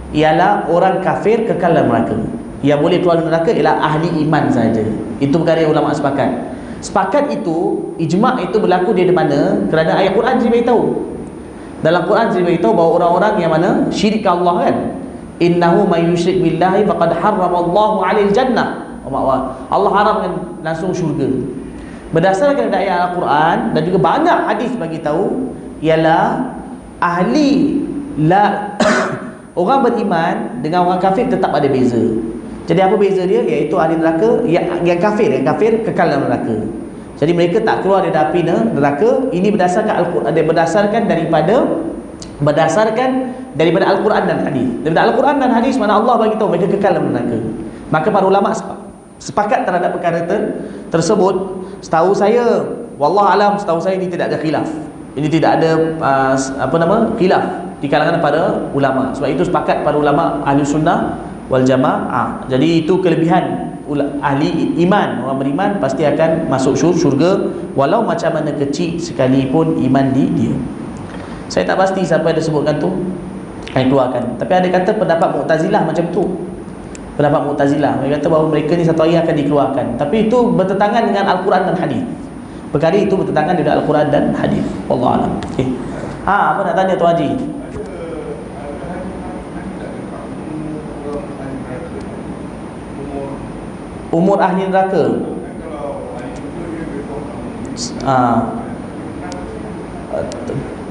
ialah orang kafir kekal dalam neraka. Yang boleh keluar dari neraka ialah ahli iman saja. Itu perkara yang ulama sepakat. Sepakat itu, ijma' itu berlaku di mana? Kerana ayat Quran dia beritahu. Dalam Quran dia beritahu bahawa orang-orang yang mana syirik ke Allah kan, innahu may yusyrik billahi faqad harramallahu 'alal jannah. Allah haramkan langsung syurga. Berdasarkan ayat Al-Quran dan juga banyak hadis bagi tahu, ialah ahli orang beriman dengan orang kafir tetap ada beza. Jadi apa beza dia? Iaitu ahli neraka yang kafir kekal dalam neraka. Jadi mereka tak keluar dari api neraka. Ini berdasarkan Al-Quran, berdasarkan daripada Al-Quran dan hadis. Daripada Al-Quran dan hadis mana Allah bagi tahu mereka kekal dalam neraka. Maka para ulama sepakat terhadap perkara tersebut. Setahu saya, wallahu alam, setahu saya ini tidak ada khilaf. Ini tidak ada khilaf di kalangan para ulama. Sebab itu sepakat para ulama Ahlussunnah wal Jamaah. Jadi itu kelebihan ahli iman. Orang beriman pasti akan masuk syurga walau macam mana kecil sekalipun iman dia. Saya tak pasti siapa yang disebutkan tu akan keluarkan. Tapi ada kata pendapat Mu'tazilah macam tu. Pendapat Mu'tazilah, mereka kata bahawa mereka ni satu hari akan dikeluarkan. Tapi itu bertentangan dengan Al-Quran dan hadis. Perkara itu bertentangan dengan Al-Quran dan hadis. Wallahu a'lam. Okey. Apa nak tanya Tuan Haji? Umur ahli neraka.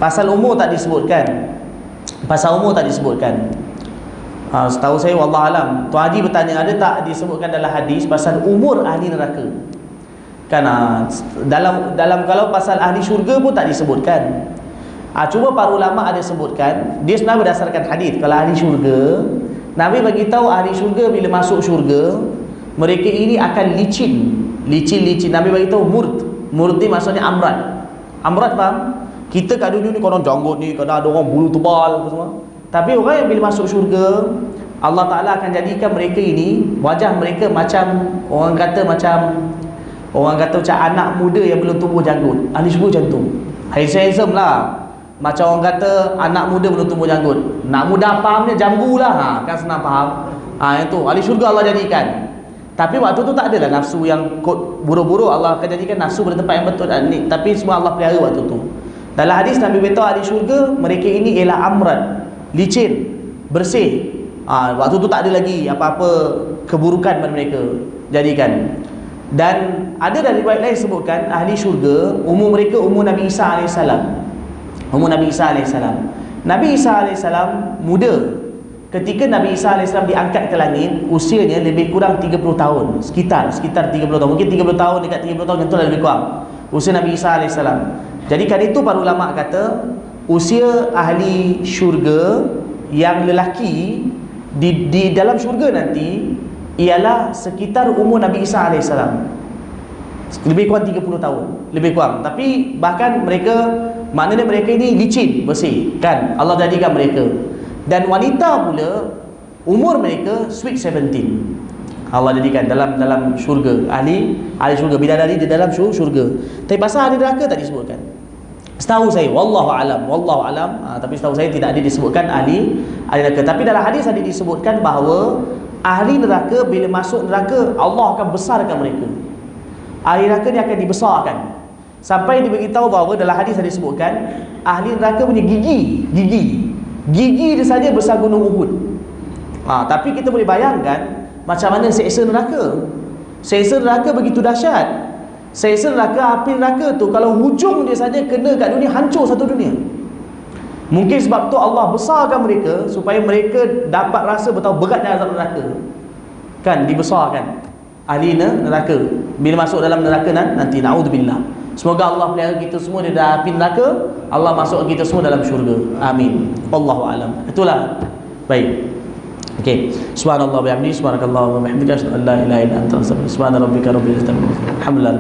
Pasal umur tak disebutkan. Setahu saya wallahu alam. Tuan Haji bertanya ada tak disebutkan dalam hadis pasal umur ahli neraka? Kan dalam kalau pasal ahli syurga pun tak disebutkan. Cuma para ulama ada sebutkan, dia sebenarnya berdasarkan hadis. Kalau ahli syurga, Nabi bagi tahu ahli syurga bila masuk syurga, mereka ini akan licin. Nabi bagi tahu murd ni maksudnya amrat. Amrat faham? Kita kat dunia ni kadang janggut ni, kadang ada orang bulu tebal apa semua. Tapi orang yang bila masuk syurga, Allah Ta'ala akan jadikan mereka ini, wajah mereka macam orang kata macam anak muda yang belum tumbuh janggut. Ahli syurga macam tu, handsome lah. Macam orang kata anak muda belum tumbuh janggut. Nak mudah fahamnya jambu lah, kan senang faham. Yang tu ahli syurga Allah jadikan. Tapi waktu tu tak adalah nafsu yang buru-buru. Allah akan jadikan nafsu pada tempat yang betul. Tapi semua Allah pelihara waktu tu. Dalam hadis Nabi beritahu ahli syurga mereka ini ialah amrat, licin, bersih. Waktu tu tak ada lagi apa-apa keburukan pada mereka jadikan. Dan ada dari riwayat lain sebutkan ahli syurga umur mereka umur Nabi Isa AS. Umur Nabi Isa AS. Nabi Isa AS muda ketika Nabi Isa AS diangkat ke langit. Usianya lebih kurang 30 tahun, Sekitar 30 tahun. Mungkin 30 tahun, dekat 30 tahun, yang tu lebih kurang usia Nabi Isa AS. Jadi kan itu para ulama kata usia ahli syurga yang lelaki di dalam syurga nanti ialah sekitar umur Nabi Isa AS. Lebih kurang 30 tahun, lebih kurang. Tapi bahkan mereka, maknanya mereka ini licin, bersih kan, Allah jadikan mereka. Dan wanita pula umur mereka sweet 17, Allah jadikan dalam syurga, ahli syurga, bidadari di dalam syurga. Tapi pasal ahli neraka tak disebutkan. Setahu saya, wallahu alam, tapi setahu saya tidak ada disebutkan ahli neraka. Tapi dalam hadis ada disebutkan bahawa ahli neraka bila masuk neraka Allah akan besarkan mereka. Ahli neraka ni akan dibesarkan sampai diberitahu bahawa dalam hadis ada disebutkan ahli neraka punya gigi dia saja besar gunung Uhud. Tapi kita boleh bayangkan macam mana seksa neraka. Seksa neraka begitu dahsyat. Seksa neraka, api neraka tu kalau hujung dia saja kena kat dunia, hancur satu dunia. Mungkin sebab tu Allah besarkan mereka supaya mereka dapat rasa betapa beratnya azab neraka. Kan dibesarkan ahli neraka bila masuk dalam neraka nanti, naudzubillah. Semoga Allah pelihara kita semua di dalam api neraka, Allah masukkan kita semua dalam syurga. Amin. Wallahu alam. Itulah. Baik. Okey. Subhanallah wa bihamdihi, subhanakallah wa bihamdika, asyhadu an la ilaha illa anta, astaghfiruka wa atubu ilaik. Subhana rabbika rabbil izzati amma yasifun. Alhamdulillah.